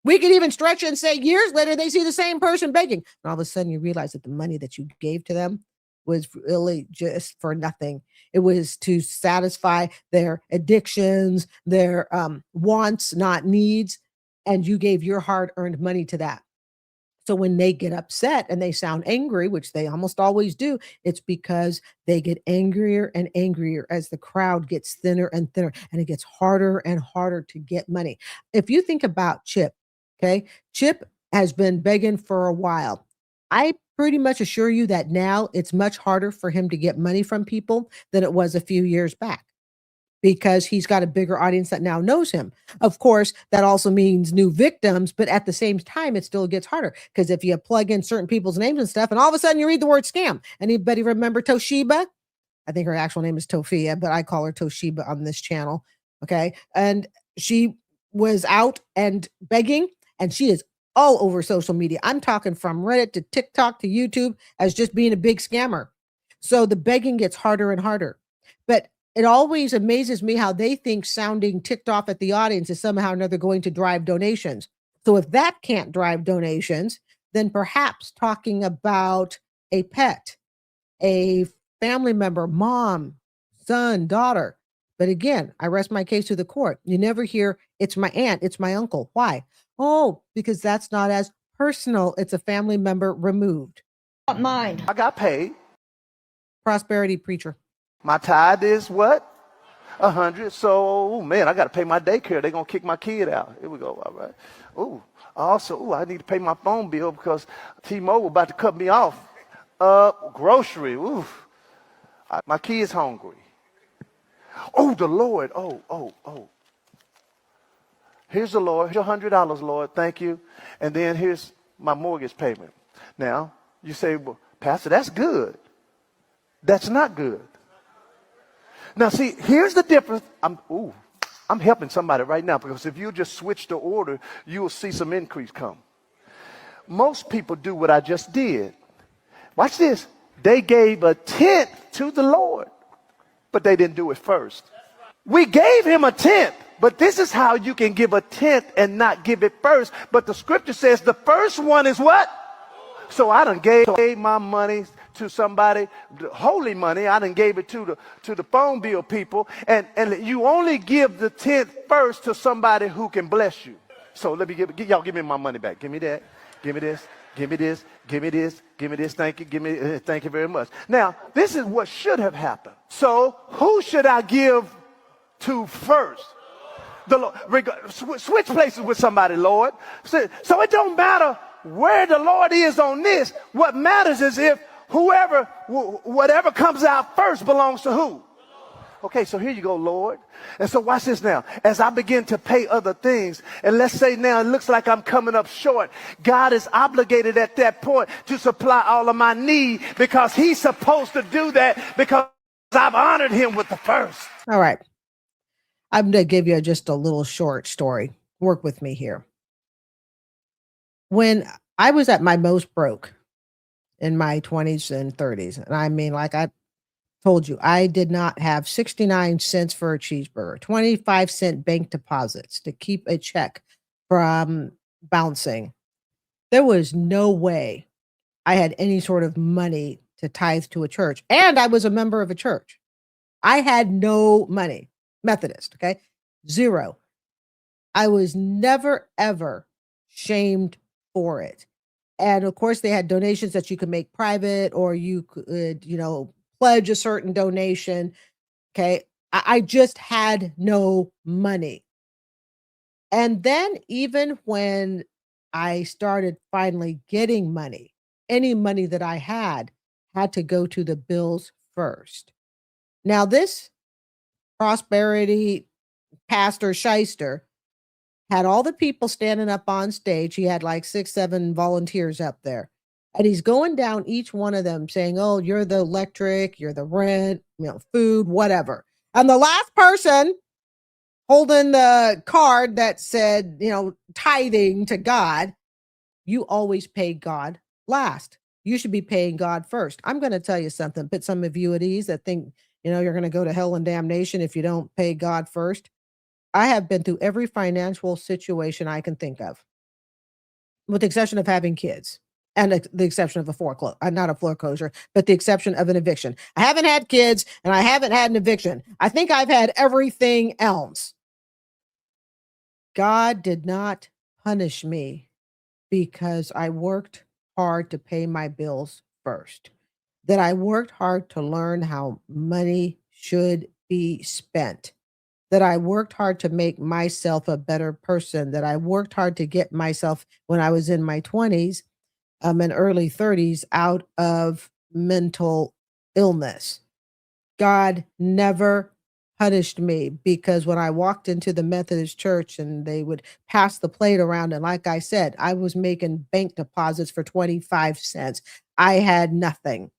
[SPEAKER 1] we could even stretch it and say years later, they see the same person begging. And all of a sudden you realize that the money that you gave to them was really just for nothing. It was to satisfy their addictions, their wants, not needs. And you gave your hard-earned money to that. So when they get upset and they sound angry, which they almost always do, it's because they get angrier and angrier as the crowd gets thinner and thinner, and it gets harder and harder to get money. If you think about Chip, okay, Chip has been begging for a while. I pretty much assure you that now it's much harder for him to get money from people than it was a few years back, because he's got a bigger audience that now knows him. Of course, that also means new victims, but at the same time, it still gets harder, because if you plug in certain people's names and stuff, and all of a sudden you read the word scam. Anybody remember Toshiba? I think her actual name is Tofia, but I call her Toshiba on this channel. Okay. And she was out and begging, and she is all over social media. I'm talking from Reddit to TikTok to YouTube as just being a big scammer. So the begging gets harder and harder. But it always amazes me how they think sounding ticked off at the audience is somehow or another going to drive donations. So if that can't drive donations, then perhaps talking about a pet, a family member, mom, son, daughter. But again, I rest my case to the court. You never hear, it's my aunt, it's my uncle. Why? Oh, because that's not as personal. It's a family member removed.
[SPEAKER 8] Not mine.
[SPEAKER 11] I got paid.
[SPEAKER 1] Prosperity preacher.
[SPEAKER 11] My tithe is what? 100. So, man, I got to pay my daycare. They're going to kick my kid out. Here we go. All right. Also, I need to pay my phone bill because T-Mobile about to cut me off. Grocery. My kid's hungry. Oh, the Lord. Oh. Here's the Lord. Here's your $100, Lord. Thank you. And then here's my mortgage payment. Now, you say, well, Pastor, that's good. That's not good. Now, see, here's the difference. I'm helping somebody right now, because if you just switch the order, you will see some increase come. Most people do what I just did. Watch this. They gave a tenth to the Lord, but they didn't do it first. We gave him a tenth, but this is how you can give a tenth and not give it first. But the scripture says the first one is what? So I done gave my money to somebody, holy money. I done gave it to the phone bill people. And you only give the tenth first to somebody who can bless you. So let me y'all give me my money back. Give me that. Give me this. Give me this. Give me this. Give me this. Thank you. Thank you very much. Now, this is what should have happened. So who should I give to first? The Lord. Switch places with somebody, Lord. So it don't matter where the Lord is on this. What matters is if whatever comes out first belongs to who? Okay, so here you go, Lord. And so watch this now. As I begin to pay other things, and let's say now it looks like I'm coming up short, God is obligated at that point to supply all of my need, because he's supposed to do that, because I've honored him with the first.
[SPEAKER 1] All right. I'm going to give you just a little short story. Work with me here. When I was at my most broke in my 20s and 30s, and I mean, like I told you, I did not have 69 cents for a cheeseburger, 25-cent bank deposits to keep a check from bouncing. There was no way I had any sort of money to tithe to a church. And I was a member of a church. I had no money. Methodist, okay? Zero. I was never, ever shamed for it. And of course, they had donations that you could make private, or you could, pledge a certain donation. Okay. I just had no money. And then even when I started finally getting money, any money that I had to go to the bills first. Now, this prosperity pastor shyster had all the people standing up on stage. He had like 6, 7 volunteers up there. And he's going down each one of them saying, oh, you're the electric, you're the rent, food, whatever. And the last person holding the card that said, tithing to God, you always pay God last. You should be paying God first. I'm going to tell you something, put some of you at ease that think, you're going to go to hell and damnation if you don't pay God first. I have been through every financial situation I can think of, with the exception of having kids. And the exception of a foreclosure, not a foreclosure, but the exception of an eviction. I haven't had kids and I haven't had an eviction. I think I've had everything else. God did not punish me because I worked hard to pay my bills first. That I worked hard to learn how money should be spent. That I worked hard to make myself a better person. That I worked hard to get myself, when I was in my 20s, and early 30s, out of mental illness. God never punished me, because when I walked into the Methodist church and they would pass the plate around, and like I said, I was making bank deposits for 25 cents. I had nothing.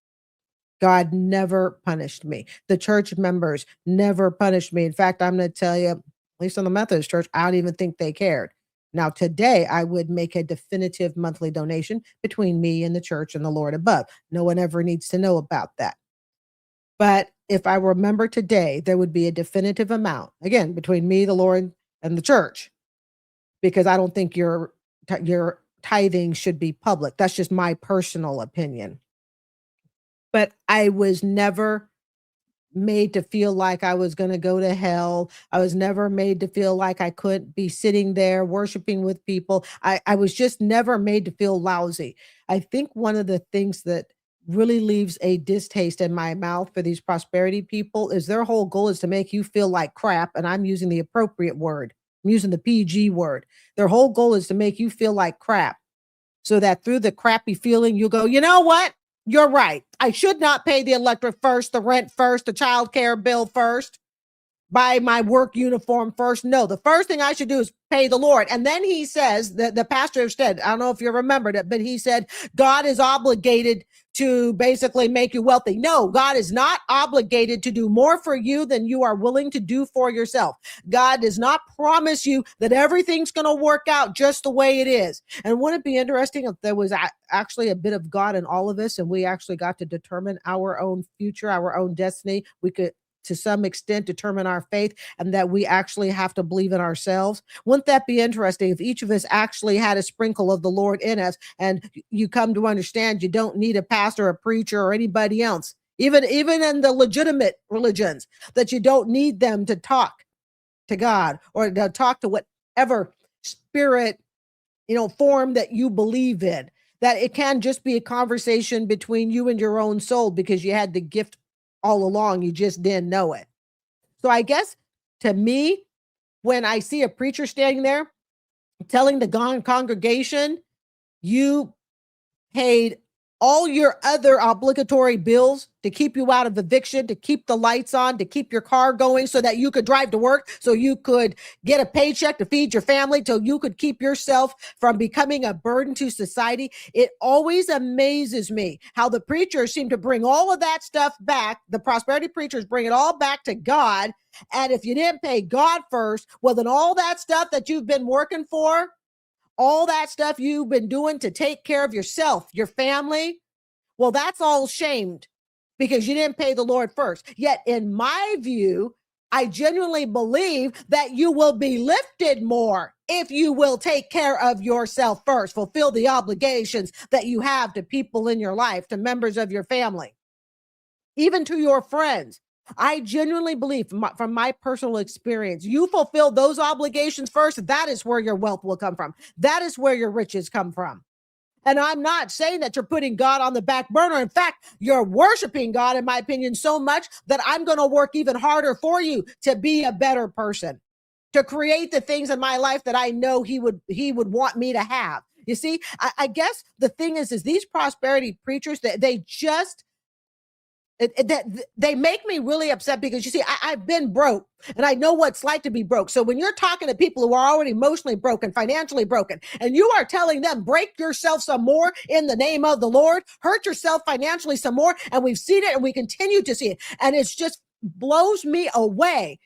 [SPEAKER 1] God never punished me. The church members never punished me. In fact, I'm going to tell you, at least on the Methodist church, I don't even think they cared. Now, today, I would make a definitive monthly donation between me and the church and the Lord above. No one ever needs to know about that. But if I remember today, there would be a definitive amount, again, between me, the Lord, and the church, because I don't think your tithing should be public. That's just my personal opinion. But I was never made to feel like I was going to go to hell. I was never made to feel like I couldn't be sitting there worshiping with people. I was just never made to feel lousy. I think one of the things that really leaves a distaste in my mouth for these prosperity people is their whole goal is to make you feel like crap. And I'm using the appropriate word. I'm using the PG word. Their whole goal is to make you feel like crap, so that through the crappy feeling, you'll go, you know what? You're right. I should not pay the electric first, the rent first, the child care bill first, buy my work uniform first. No, the first thing I should do is pay the Lord. And then he says, the pastor said, I don't know if you remembered it, but he said, God is obligated to basically make you wealthy. No, God is not obligated to do more for you than you are willing to do for yourself. God does not promise you that everything's going to work out just the way it is. And wouldn't it be interesting if there was actually a bit of God in all of this and we actually got to determine our own future, our own destiny? We could, to some extent, determine our faith, and that we actually have to believe in ourselves. Wouldn't that be interesting if each of us actually had a sprinkle of the Lord in us, and you come to understand you don't need a pastor, a preacher, or anybody else, even in the legitimate religions, that you don't need them to talk to God or to talk to whatever spirit, form that you believe in, that it can just be a conversation between you and your own soul because you had the gift all along. You just didn't know it. So I guess to me, when I see a preacher standing there telling the congregation, you paid all your other obligatory bills to keep you out of eviction, to keep the lights on, to keep your car going so that you could drive to work, so you could get a paycheck to feed your family, so you could keep yourself from becoming a burden to society. It always amazes me how the preachers seem to bring all of that stuff back. The prosperity preachers bring it all back to God. And if you didn't pay God first, well, then all that stuff that you've been working for, all that stuff you've been doing to take care of yourself, your family, well, that's all shamed because you didn't pay the Lord first. Yet, in my view, I genuinely believe that you will be lifted more if you will take care of yourself first, fulfill the obligations that you have to people in your life, to members of your family, even to your friends. I genuinely believe from my personal experience, you fulfill those obligations first. That is where your wealth will come from. That is where your riches come from. And I'm not saying that you're putting God on the back burner. In fact, you're worshiping God, in my opinion, so much that I'm going to work even harder for you to be a better person, to create the things in my life that I know he would want me to have. You see, I guess the thing is these prosperity preachers, they just, they make me really upset because you see, I've been broke and I know what it's like to be broke. So when you're talking to people who are already emotionally broken, financially broken, and you are telling them, break yourself some more in the name of the Lord, hurt yourself financially some more. And we've seen it and we continue to see it. And it's just blows me away.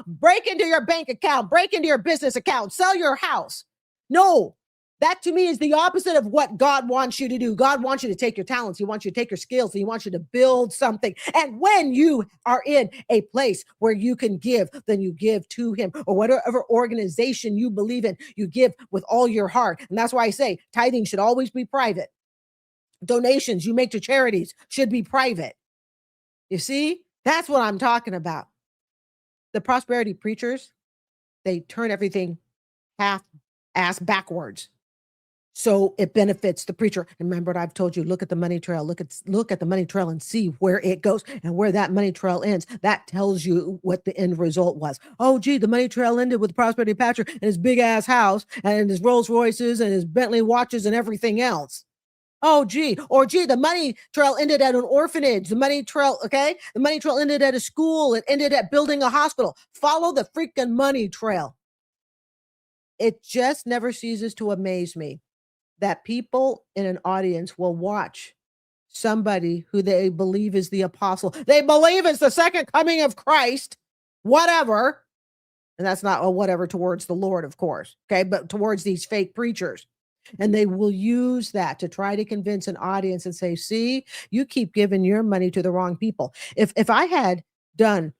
[SPEAKER 1] Break into your bank account, break into your business account, sell your house. No. That to me is the opposite of what God wants you to do. God wants you to take your talents. He wants you to take your skills. He wants you to build something. And when you are in a place where you can give, then you give to him, or whatever organization you believe in, you give with all your heart. And that's why I say tithing should always be private. Donations you make to charities should be private. You see, that's what I'm talking about. The prosperity preachers, they turn everything half-ass backwards. So it benefits the preacher. Remember what I've told you, look at the money trail, look at the money trail and see where it goes and where that money trail ends. That tells you what the end result was. Oh, gee, the money trail ended with the prosperity pastor and his big ass house and his Rolls Royces and his Bentley watches and everything else. Oh, gee, or gee, the money trail ended at an orphanage. The money trail ended at a school. It ended at building a hospital. Follow the freaking money trail. It just never ceases to amaze me that people in an audience will watch somebody who they believe is the apostle. They believe it's the second coming of Christ, whatever. And that's not a whatever towards the Lord, of course, okay, but towards these fake preachers. And they will use that to try to convince an audience and say, see, you keep giving your money to the wrong people. If I had done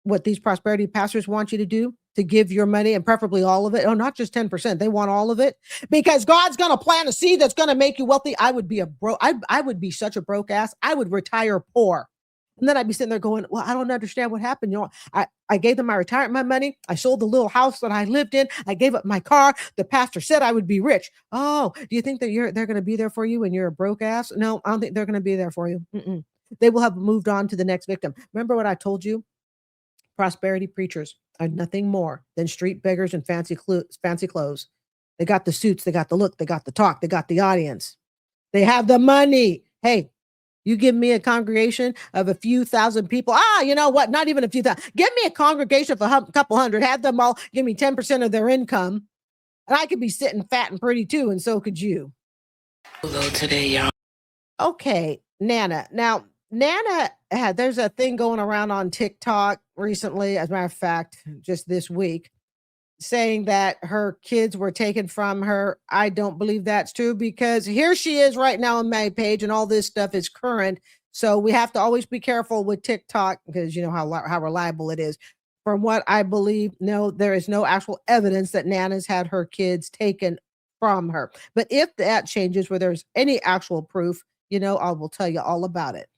[SPEAKER 1] what these prosperity pastors want you to do, to give your money and preferably all of it. Oh, not just 10%. They want all of it because God's going to plant a seed that's going to make you wealthy. I would be I would be such a broke ass. I would retire poor. And then I'd be sitting there going, well, I don't understand what happened. I gave them my retirement money. I sold the little house that I lived in. I gave up my car. The pastor said I would be rich. Oh, do you think that they're going to be there for you when you're a broke ass? No, I don't think they're going to be there for you. They will have moved on to the next victim. Remember what I told you? Prosperity preachers are nothing more than street beggars in fancy clothes. They got the suits, they got the look, they got the talk, they got the audience. They have the money. Hey, You give me a congregation of a few thousand people. You know what? Not even a few thousand. Give me a congregation of a couple hundred. Have them all give me 10% of their income. And I could be sitting fat and pretty too. And so could you.
[SPEAKER 12] Hello today, y'all.
[SPEAKER 1] Okay, Nana. Now, Nana there's a thing going around on TikTok recently, as a matter of fact, just this week, saying that her kids were taken from her. I don't believe that's true because here she is right now on my page and all this stuff is current. So we have to always be careful with TikTok because you know how reliable it is. From what I believe, no, there is no actual evidence that Nana's had her kids taken from her. But if that changes where there's any actual proof, you know, I will tell you all about it.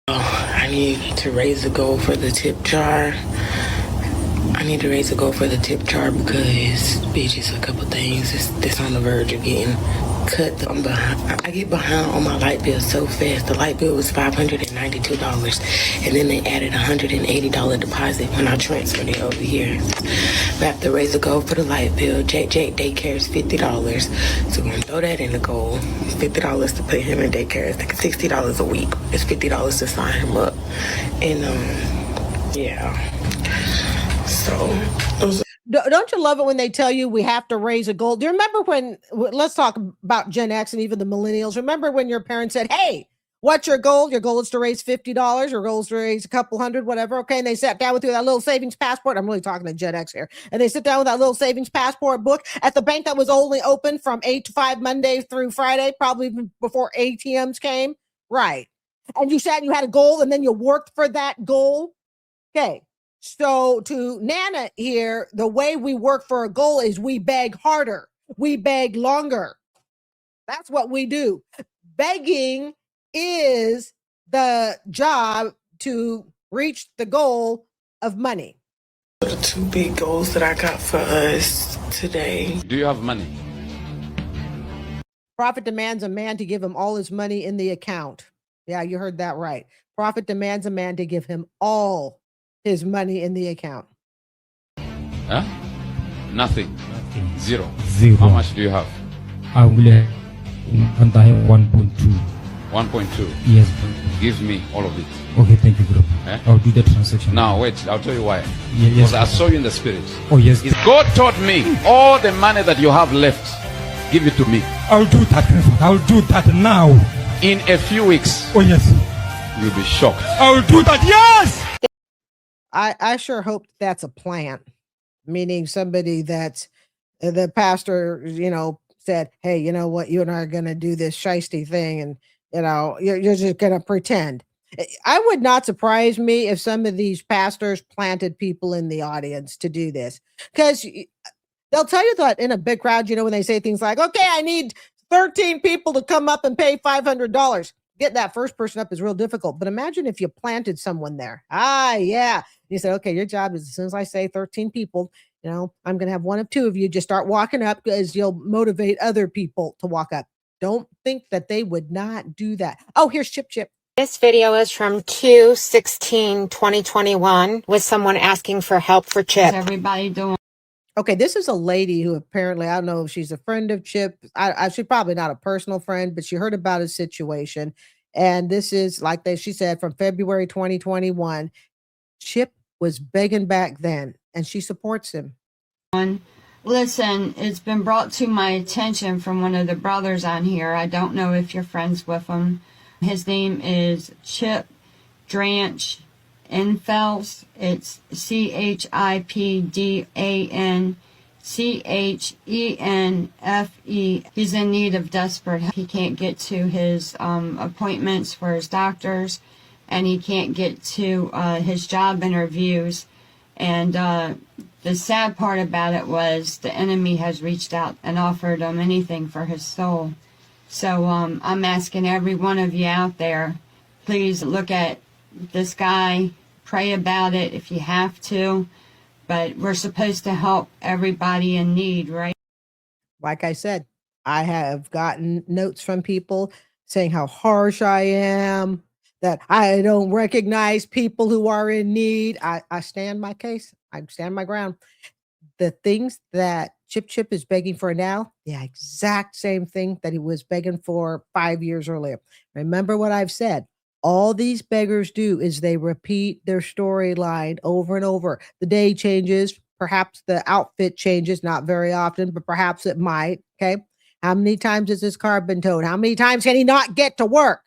[SPEAKER 12] I need to raise a goal for the tip jar. I need to raise a goal for the tip jar because, bitch, it's a couple things. It's on the verge of getting cut. I get behind on my light bill so fast. The light bill was $592, and then they added $180 deposit when I transferred it over here. I have to raise a goal for the light bill. Jake daycare is $50, so we're gonna throw that in the goal. $50 to put him in daycare. It's like $60 a week. It's $50 to sign him up, and yeah. So
[SPEAKER 1] don't you love it when they tell you we have to raise a goal? Do you remember when, let's talk about Gen X and even the millennials. Remember when your parents said, hey, what's your goal? Your goal is to raise $50. Your goal is to raise a couple hundred, whatever. Okay. And they sat down with you that little savings passport. I'm really talking to Gen X here. And they sit down with that little savings passport book at the bank that was only open from 8 to 5 Monday through Friday, probably before ATMs came. Right. And you sat and you had a goal and then you worked for that goal. Okay. So to Nana here, the way we work for a goal is we beg harder. We beg longer. That's what we do. Begging is the job to reach the goal of money.
[SPEAKER 12] The two big goals that I got for us today.
[SPEAKER 5] Do you have money?
[SPEAKER 1] Prophet demands a man to give him all his money in the account. Yeah, you heard that right. Prophet demands a man to give him all his money in the account.
[SPEAKER 5] Huh? Nothing. Zero.
[SPEAKER 13] How
[SPEAKER 5] much do you have?
[SPEAKER 13] I will have 1.2.
[SPEAKER 5] 1.2.
[SPEAKER 13] Yes.
[SPEAKER 5] Give me all of it.
[SPEAKER 13] Okay, thank you, bro. I'll do the transaction.
[SPEAKER 5] Now, wait, I'll tell you why.
[SPEAKER 13] Yes.
[SPEAKER 5] Because I saw you in the spirit.
[SPEAKER 13] Oh, yes.
[SPEAKER 5] God taught me all the money that you have left, give it to me.
[SPEAKER 13] I'll do that. I'll do that now.
[SPEAKER 5] In a few weeks.
[SPEAKER 13] Oh, yes.
[SPEAKER 5] You'll be shocked.
[SPEAKER 13] I'll do that, yes!
[SPEAKER 1] I sure hope that's a plant, meaning somebody that's the pastor, you know, said, hey, you know what, you and I are going to do this shiesty thing. And, you know, you're just going to pretend. I would not surprise me if some of these pastors planted people in the audience to do this, because they'll tell you that in a big crowd, you know, when they say things like, okay, I need 13 people to come up and pay $500. Get that first person up is real difficult. But imagine if you planted someone there. Yeah. You said, okay, your job is as soon as I say 13 people, you know, I'm going to have one of two of you just start walking up because you'll motivate other people to walk up. Don't think that they would not do that. Oh, here's Chip.
[SPEAKER 14] This video is from 2/16/2021 with someone asking for help for Chip.
[SPEAKER 8] How's everybody doing?
[SPEAKER 1] Okay, this is a lady who apparently, I don't know if she's a friend of Chip. She's probably not a personal friend, but she heard about his situation. And this is like she said, from February 2021. Chip was begging back then, and she supports him.
[SPEAKER 8] Listen, it's been brought to my attention from one of the brothers on here. I don't know if you're friends with him. His name is Chip Dranch Infels. It's CHIPDANCHENFE. He's in need of desperate help. He can't get to his appointments for his doctors, and he can't get to his job interviews. And the sad part about it was the enemy has reached out and offered him anything for his soul. So I'm asking every one of you out there, please look at this guy, pray about it if you have to, but we're supposed to help everybody in need, right?
[SPEAKER 1] Like I said, I have gotten notes from people saying how harsh I am, that I don't recognize people who are in need. I stand my case. I stand my ground. The things that Chip is begging for now? The exact same thing that he was begging for 5 years earlier. Remember what I've said. All these beggars do is they repeat their storyline over and over. The day changes, perhaps the outfit changes, not very often, but perhaps it might. Okay. How many times has his car been towed? How many times can he not get to work?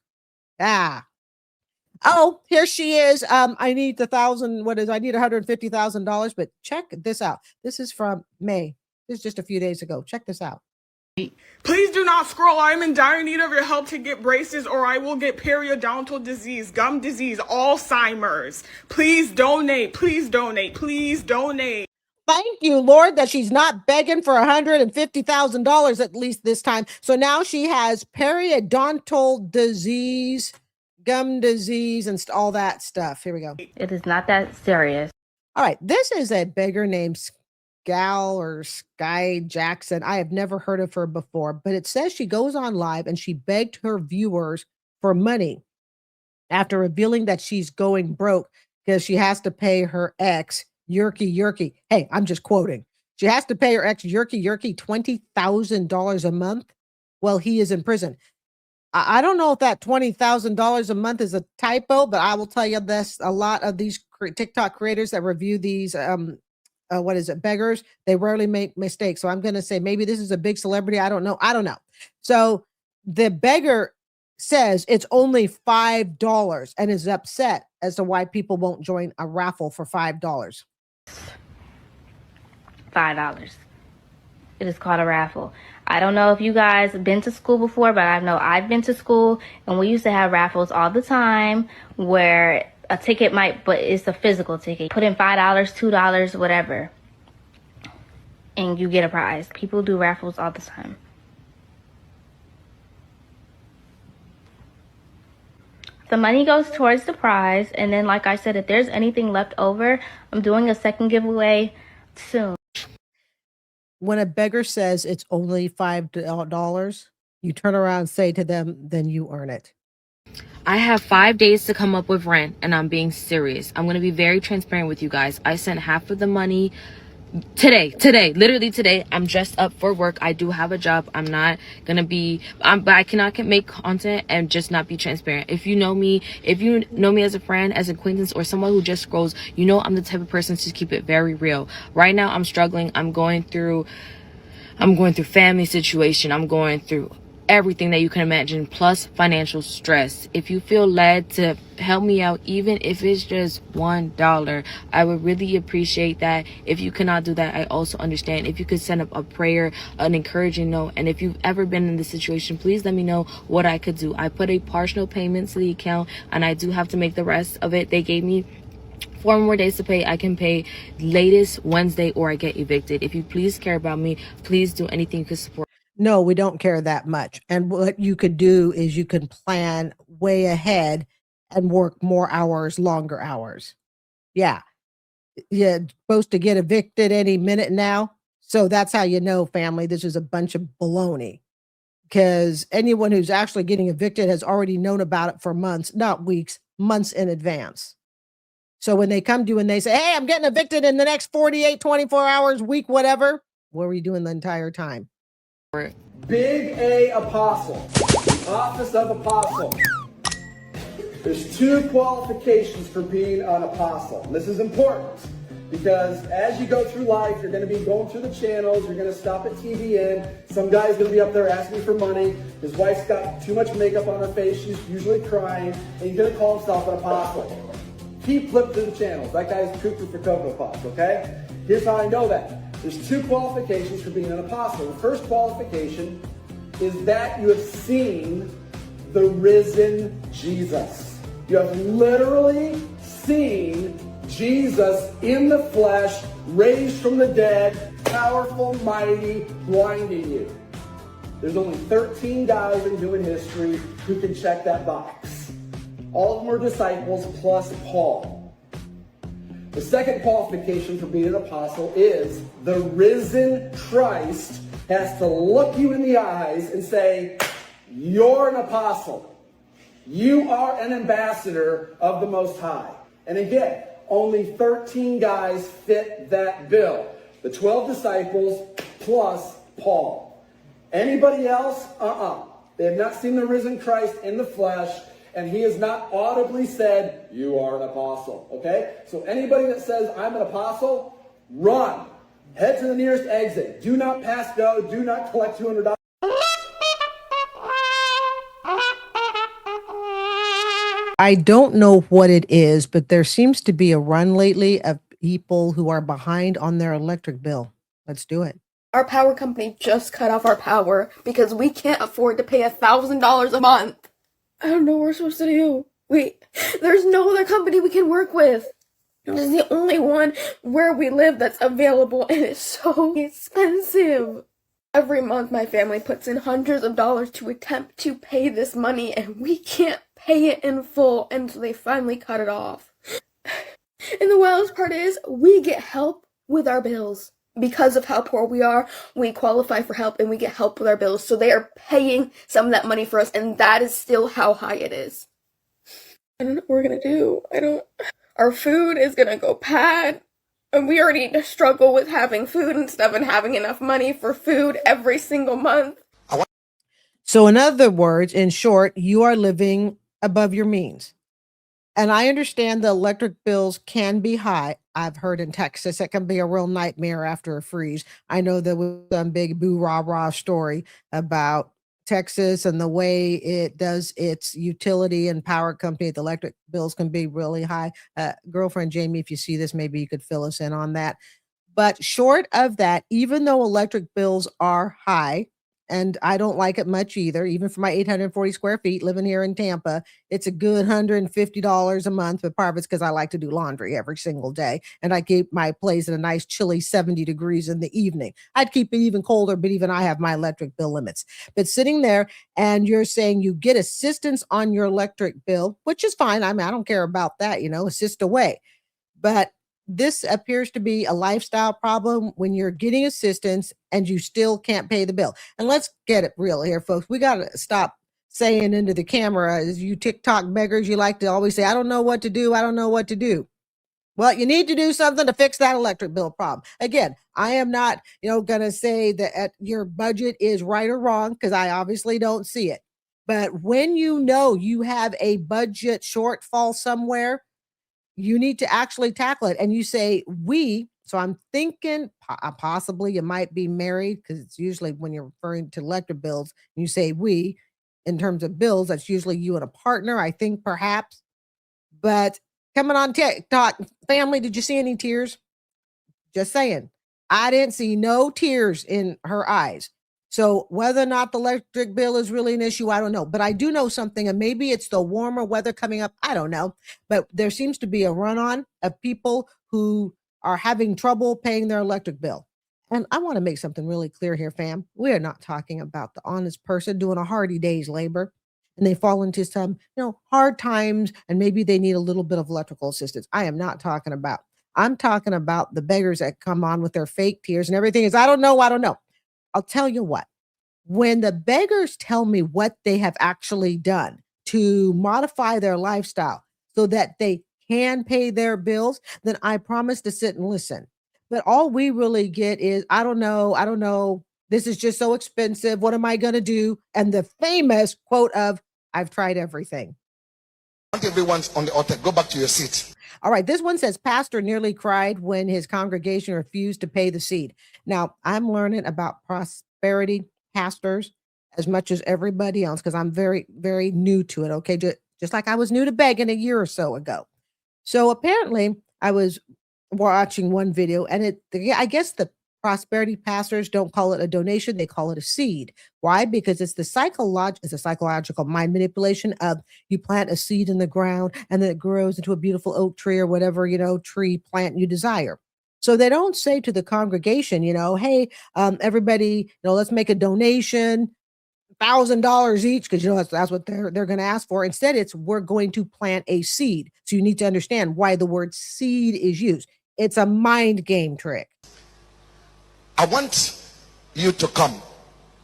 [SPEAKER 1] Oh, here she is. I need I need $150,000, but check this out. This is from May. This is just a few days ago. Check this out.
[SPEAKER 7] Please do not scroll. I am in dire need of your help to get braces or I will get periodontal disease, gum disease, Alzheimer's. Please donate. Please donate. Please donate.
[SPEAKER 1] Thank you, Lord, that she's not begging for $150,000 at least this time. So now she has periodontal disease, gum disease, and all that stuff. Here we go.
[SPEAKER 15] It is not that serious.
[SPEAKER 1] All right. This is a beggar named Gal or Sky Jackson. I have never heard of her before, but it says she goes on live and she begged her viewers for money after revealing that she's going broke because she has to pay her ex Yerky. Hey, I'm just quoting. She has to pay her ex Yerky $20,000 a month while he is in prison. I don't know if that $20,000 a month is a typo, but I will tell you this: a lot of these TikTok creators that review these beggars, they rarely make mistakes. So I'm going to say maybe this is a big celebrity. I don't know. So the beggar says it's only $5 and is upset as to why people won't join a raffle for $5.
[SPEAKER 15] $5. It is called a raffle. I don't know if you guys have been to school before, but I know I've been to school and we used to have raffles all the time where a ticket but it's a physical ticket. Put in $5, $2, whatever, and you get a prize. People do raffles all the time. The money goes towards the prize, and then like I said, if there's anything left over, I'm doing a second giveaway soon.
[SPEAKER 1] When a beggar says it's only $5, you turn around and say to them, then you earn it.
[SPEAKER 4] I have 5 days to come up with rent, and I'm being serious. I'm going to be very transparent with you guys. I sent half of the money today, literally today. I'm dressed up for work. I do have a job. I'm not going to be, but I cannot make content and just not be transparent. If you know me as a friend, as an acquaintance, or someone who just scrolls, you know I'm the type of person to keep it very real. Right now, I'm struggling. I'm going through family situation. I'm going through everything that you can imagine, plus financial stress. If you feel led to help me out, even if it's just $1, I would really appreciate that. If you cannot do that, I also understand. If you could send up a prayer, an encouraging note, and if you've ever been in this situation, please let me know what I could do. I put a partial payment to the account, and I do have to make the rest of it. They gave me 4 more days to pay. I can pay latest Wednesday or I get evicted. If you please care about me, please do anything you could support.
[SPEAKER 1] No, we don't care that much. And what you could do is you can plan way ahead and work more hours, longer hours. Yeah. You're supposed to get evicted any minute now. So that's how you know, family, this is a bunch of baloney. Because anyone who's actually getting evicted has already known about it for months, not weeks, months in advance. So when they come to you and they say, hey, I'm getting evicted in the next 48, 24 hours, week, whatever, what were you doing the entire time?
[SPEAKER 16] Big A Apostle, the office of apostle. There's 2 qualifications for being an apostle. And this is important because as you go through life, you're going to be going through the channels, you're going to stop at TVN, some guy's going to be up there asking for money, his wife's got too much makeup on her face, she's usually crying, and he's going to call himself an apostle. Keep flipping through the channels. That guy's cuckoo for Cocoa Puffs, okay? Here's how I know that. There's 2 qualifications for being an apostle. The first qualification is that you have seen the risen Jesus. You have literally seen Jesus in the flesh, raised from the dead, powerful, mighty, blinding you. There's only 13 guys in human history who can check that box. All of them are disciples plus Paul. The second qualification for being an apostle is the risen Christ has to look you in the eyes and say, you're an apostle. You are an ambassador of the Most High. And again, only 13 guys fit that bill. The 12 disciples plus Paul. Anybody else? They have not seen the risen Christ in the flesh, and he has not audibly said, you are an apostle, okay? So anybody that says, I'm an apostle, run. Head to the nearest exit. Do not pass go. Do not collect $200.
[SPEAKER 1] I don't know what it is, but there seems to be a run lately of people who are behind on their electric bill. Let's do it.
[SPEAKER 17] Our power company just cut off our power because we can't afford to pay $1,000 a month. I don't know what we're supposed to do. There's no other company we can work with. This is the only one where we live that's available, and it's so expensive. Every month my family puts in hundreds of dollars to attempt to pay this money, and we can't pay it in full, and so they finally cut it off. And the wildest part is, we get help with our bills. Because of how poor we are, we qualify for help and we get help with our bills. So they are paying some of that money for us, and that is still how high it is. I don't know what we're gonna do. Our food is gonna go bad. And we already struggle with having food and stuff and having enough money for food every single month.
[SPEAKER 1] So in other words, in short, you are living above your means. And I understand the electric bills can be high. I've heard in Texas it can be a real nightmare after a freeze. I know there was some big boo rah rah story about Texas and the way it does its utility and power company. The electric bills can be really high. Girlfriend Jamie, if you see this, maybe you could fill us in on that. But short of that, even though electric bills are high, and I don't like it much either, even for my 840 square feet living here in Tampa, it's a good $150 a month, but part of it's because I like to do laundry every single day. And I keep my place at a nice chilly 70 degrees in the evening. I'd keep it even colder, but even I have my electric bill limits. But sitting there and you're saying you get assistance on your electric bill, which is fine. I mean, I don't care about that, assist away. But this appears to be a lifestyle problem when you're getting assistance and you still can't pay the bill. And let's get it real here, folks. We got to stop saying into the camera, as you TikTok beggars, you like to always say, I don't know what to do. I don't know what to do. Well, you need to do something to fix that electric bill problem. Again, I am not, going to say that your budget is right or wrong, because I obviously don't see it. But when you have a budget shortfall somewhere, you need to actually tackle it. And you say, so I'm thinking possibly you might be married, because it's usually when you're referring to electric bills, you say we, in terms of bills, that's usually you and a partner, I think perhaps. But coming on TikTok, family, did you see any tears? Just saying. I didn't see no tears in her eyes. So whether or not the electric bill is really an issue, I don't know. But I do know something, and maybe it's the warmer weather coming up. I don't know. But there seems to be a run-on of people who are having trouble paying their electric bill. And I want to make something really clear here, fam. We are not talking about the honest person doing a hardy day's labor, and they fall into some, hard times, and maybe they need a little bit of electrical assistance. I am not talking about. I'm talking about the beggars that come on with their fake tears and everything is, I don't know. I'll tell you what, when the beggars tell me what they have actually done to modify their lifestyle so that they can pay their bills, then I promise to sit and listen. But all we really get is, I don't know. This is just so expensive. What am I going to do? And the famous quote of, I've tried everything.
[SPEAKER 18] Everyone's on the altar. Go back to your seat.
[SPEAKER 1] All right. This one says, pastor nearly cried when his congregation refused to pay the seed. Now, I'm learning about prosperity pastors as much as everybody else, because I'm very, very new to it. Okay. Just like I was new to begging a year or so ago. So apparently I was watching one video, and I guess the prosperity pastors don't call it a donation. They call it a seed. Why? Because it's a psychological mind manipulation of, you plant a seed in the ground and then it grows into a beautiful oak tree or whatever, tree plant you desire. So they don't say to the congregation, hey, everybody, let's make a donation, $1,000 each, because that's what they're going to ask for. Instead, it's, we're going to plant a seed. So you need to understand why the word seed is used. It's a mind game trick.
[SPEAKER 18] I want you to come,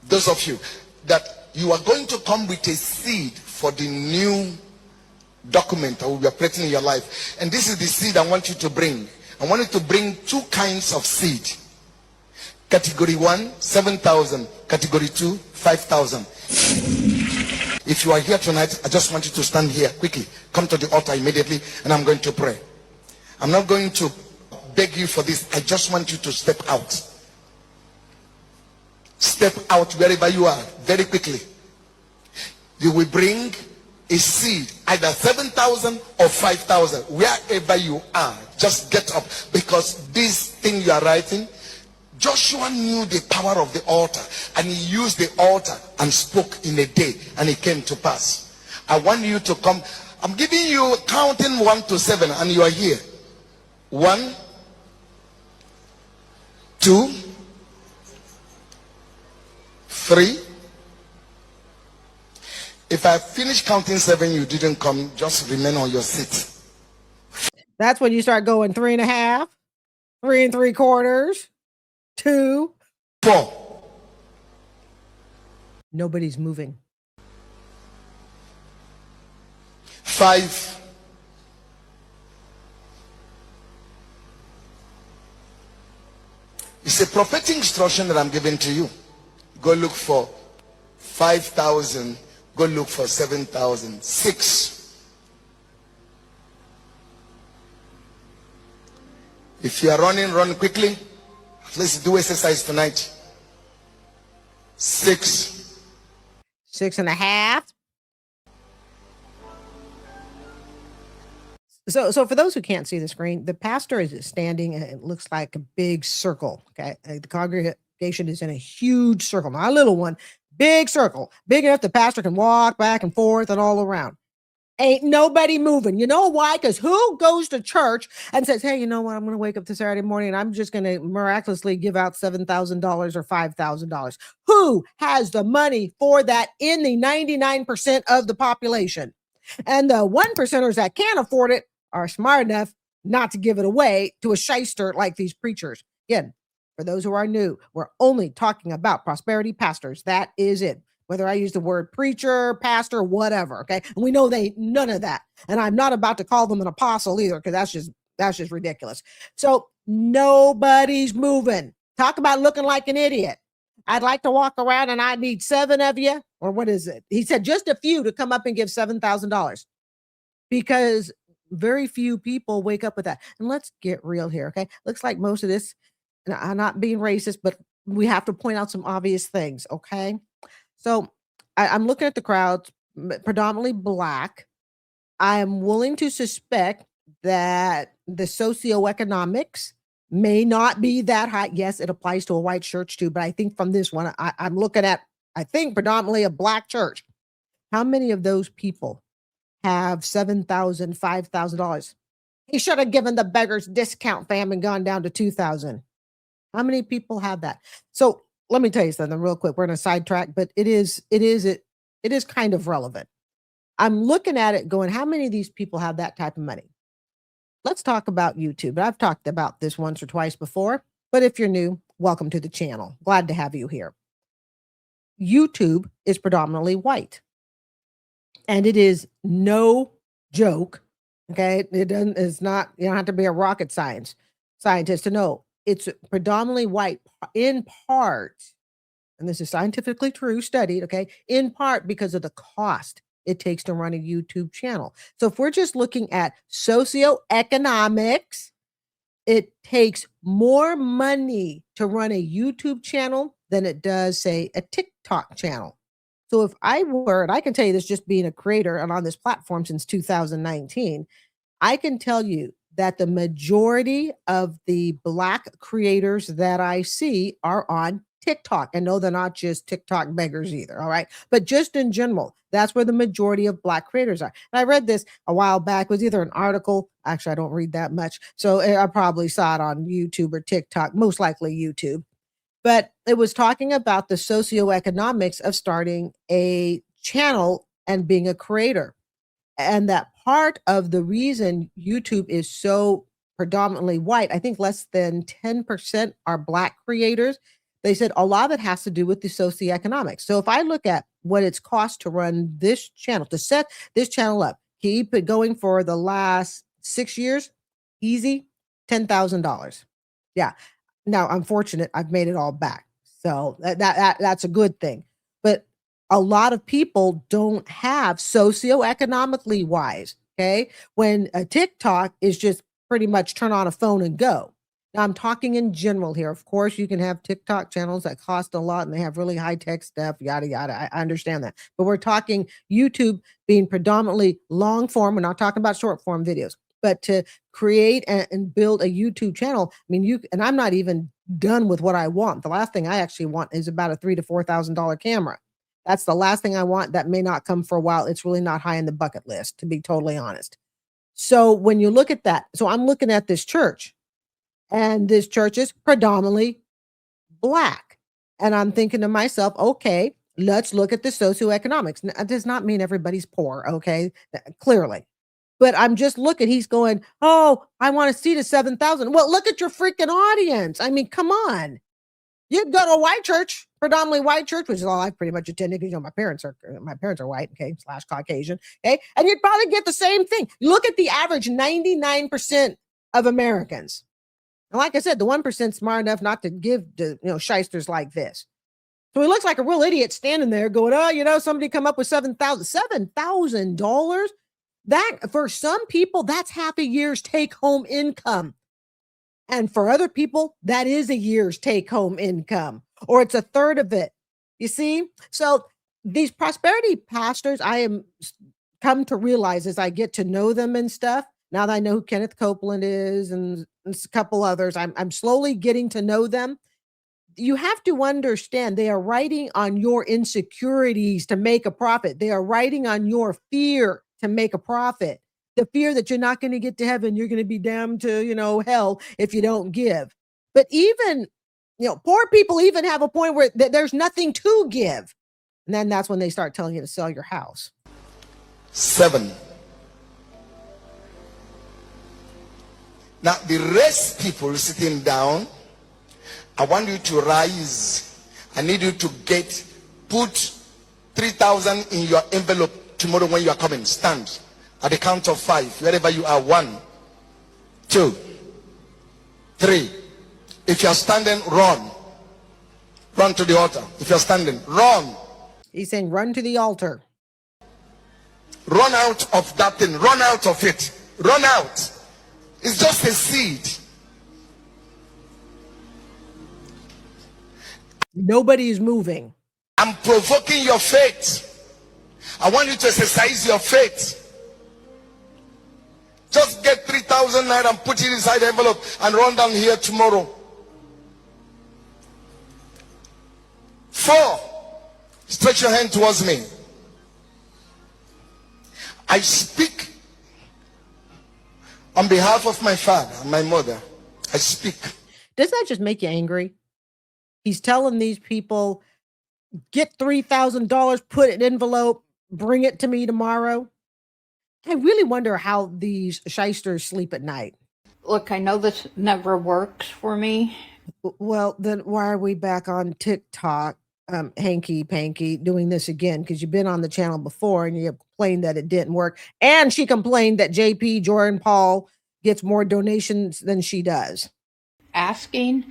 [SPEAKER 18] those of you that you are going to come with a seed for the new document that will be operating in your life. And this is the seed I want you to bring. I want you to bring two kinds of seed. Category 1, 7,000. Category 2, 5,000. If you are here tonight, I just want you to stand here quickly. Come to the altar immediately, and I'm going to pray. I'm not going to beg you for this. I just want you to step out. Step out wherever you are, very quickly. You will bring a seed, either 7,000 or 5,000. Wherever you are, just get up. Because this thing you are writing, Joshua knew the power of the altar, and he used the altar and spoke in a day, and it came to pass. I want you to come. I'm giving you counting 1 to 7, and you are here. 1, 2, 3. If I finish counting 7, you didn't come, just remain on your seat.
[SPEAKER 1] That's when you start going 3.5, 3 3/4, 2,
[SPEAKER 18] 4.
[SPEAKER 1] Nobody's moving.
[SPEAKER 18] 5. It's a prophetic instruction that I'm giving to you. Go look for 5,000. Go look for 7,000. 6. If you are running, run quickly. Let's do exercise tonight. 6.
[SPEAKER 1] 6.5. So for those who can't see the screen, the pastor is standing and it looks like a big circle. Okay. The congregation is in a huge circle, not a little one, big circle, big enough the pastor can walk back and forth and all around. Ain't nobody moving. You know why? Because who goes to church and says, hey, you know what? I'm going to wake up this Saturday morning and I'm just going to miraculously give out $7,000 or $5,000. Who has the money for that in the 99% of the population? And the 1%ers that can't afford it are smart enough not to give it away to a shyster like these preachers. Again, for those who are new, we're only talking about prosperity pastors. That is it. Whether I use the word preacher, pastor, whatever, okay? And we know they ain't none of that. And I'm not about to call them an apostle either, because that's just ridiculous. So nobody's moving. Talk about looking like an idiot. I'd like to walk around and I need 7 of you, or what is it? He said just a few to come up and give $7,000, because very few people wake up with that. And let's get real here, okay? Looks like most of this, and I'm not being racist, but we have to point out some obvious things, okay? So I'm looking at the crowds, predominantly Black. I am willing to suspect that the socioeconomics may not be that high. Yes, it applies to a white church too, but I think from this one, I'm looking at, I think, predominantly a Black church. How many of those people have $7,000, $5,000? He should have given the beggars discount, fam, and gone down to $2,000. How many people have that? So let me tell you something real quick. We're in a sidetrack, but it is kind of relevant. I'm looking at it going, how many of these people have that type of money? Let's talk about YouTube. I've talked about this once or twice before, but if you're new, welcome to the channel. Glad to have you here. YouTube is predominantly white, and it is no joke. Okay. It's not, you don't have to be a rocket scientist to know it's predominantly white in part, and this is scientifically true, studied, okay, in part because of the cost it takes to run a YouTube channel. So if we're just looking at socioeconomics, it takes more money to run a YouTube channel than it does, say, a TikTok channel. So if I were, and I can tell you this just being a creator and on this platform since 2019, I can tell you that the majority of the Black creators that I see are on TikTok. And no, they're not just TikTok beggars either. All right. But just in general, that's where the majority of Black creators are. And I read this a while back. It was either an article. Actually, I don't read that much. So I probably saw it on YouTube or TikTok, most likely YouTube. But it was talking about the socioeconomics of starting a channel and being a creator. And that part of the reason YouTube is so predominantly white, I think less than 10% are Black creators. They said a lot of it has to do with the socioeconomics. So if I look at what it's cost to run this channel, to set this channel up, keep it going for the last 6 years, easy, $10,000. Yeah. Now, I'm fortunate I've made it all back. So that's a good thing. But a lot of people don't have socioeconomically wise, okay? When a TikTok is just pretty much turn on a phone and go. Now, I'm talking in general here. Of course, you can have TikTok channels that cost a lot and they have really high tech stuff, yada, yada. I understand that. But we're talking YouTube being predominantly long form. We're not talking about short form videos, but to create and build a YouTube channel. I mean, and I'm not even done with what I want. The last thing I actually want is about a $3,000 to $4,000 camera. That's the last thing I want. That may not come for a while. It's really not high in the bucket list, to be totally honest. So when you look at that, so I'm looking at this church, and this church is predominantly Black. And I'm thinking to myself, okay, let's look at the socioeconomics. Now, that does not mean everybody's poor, okay? Clearly. But I'm just looking, he's going, oh, I want to see the 7,000. Well, look at your freaking audience. I mean, come on. You go to a white church, predominantly white church, which is all I've pretty much attended because, my parents are white, okay, / Caucasian, okay? And you'd probably get the same thing. Look at the average 99% of Americans. And like I said, the 1% smart enough not to give to, shysters like this. So he looks like a real idiot standing there going, oh, somebody come up with $7,000. That, for some people, that's half a year's take home income. And for other people, that is a year's take home income, or it's a third of it. You see? So these prosperity pastors, I am come to realize as I get to know them and stuff, now that I know who Kenneth Copeland is and a couple others, I'm slowly getting to know them. You have to understand they are writing on your insecurities to make a profit. They are writing on your fear to make a profit. The fear that you're not going to get to heaven, you're going to be damned to, hell if you don't give. But even, poor people even have a point where there's nothing to give. And then that's when they start telling you to sell your house.
[SPEAKER 18] 7. Now, the rest people sitting down, I want you to rise. I need you to put 3,000 in your envelope tomorrow when you are coming. Stand at the count of 5, wherever you are. 1, 2, 3. If you are standing, run. Run to the altar. If you are standing, run.
[SPEAKER 1] He's saying run to the altar.
[SPEAKER 18] Run out of that thing. Run out of it. Run out. It's just a seed.
[SPEAKER 1] Nobody is moving.
[SPEAKER 18] I'm provoking your faith. I want you to exercise your faith. Just get 3,000 naira and put it inside the envelope and run down here tomorrow. 4. Stretch your hand towards me. I speak on behalf of my father and my mother. I speak.
[SPEAKER 1] Does that just make you angry? He's telling these people, get $3,000, put it in an envelope, bring it to me tomorrow. I really wonder how these shysters sleep at night.
[SPEAKER 19] Look, I know this never works for me.
[SPEAKER 1] Well, then why are we back on TikTok, hanky panky, doing this again? Because you've been on the channel before and you complained that it didn't work. And she complained that JP, Jordan Paul, gets more donations than she does.
[SPEAKER 19] Asking,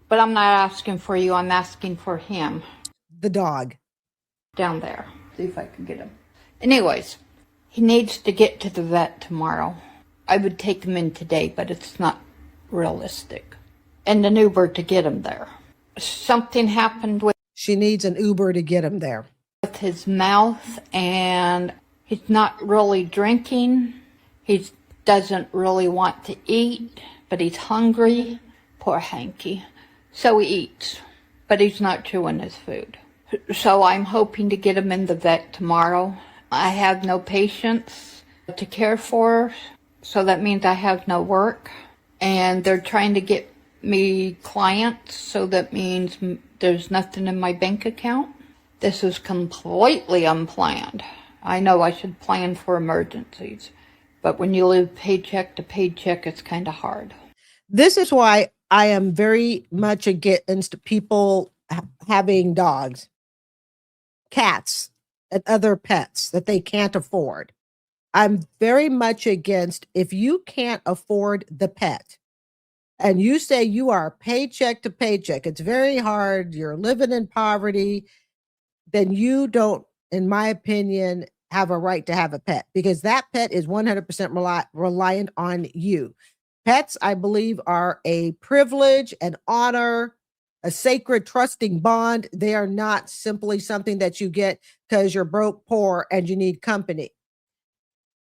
[SPEAKER 19] but I'm not asking for you. I'm asking for him.
[SPEAKER 1] The dog.
[SPEAKER 19] Down there. See if I can get him. Anyways, he needs to get to the vet tomorrow. I would take him in today, but it's not realistic. And an Uber to get him there. Something happened with...
[SPEAKER 1] She needs an Uber to get him there.
[SPEAKER 19] With his mouth, and he's not really drinking. He doesn't really want to eat, but he's hungry. Poor Hanky. So he eats, but he's not chewing his food. So I'm hoping to get him in the vet tomorrow. I have no patients to care for, so that means I have no work. And they're trying to get me clients, so that means there's nothing in my bank account. This is completely unplanned. I know I should plan for emergencies, but when you live paycheck to paycheck, it's kind of hard.
[SPEAKER 1] This is why I am very much against people having dogs, cats, and other pets that they can't afford. I'm very much against, if you can't afford the pet, and you say you are paycheck to paycheck, it's very hard, you're living in poverty, then you don't, in my opinion, have a right to have a pet because that pet is 100% reliant on you. Pets, I believe, are a privilege, an honor, a sacred trusting bond. They are not simply something that you get because you're broke, poor, and you need company.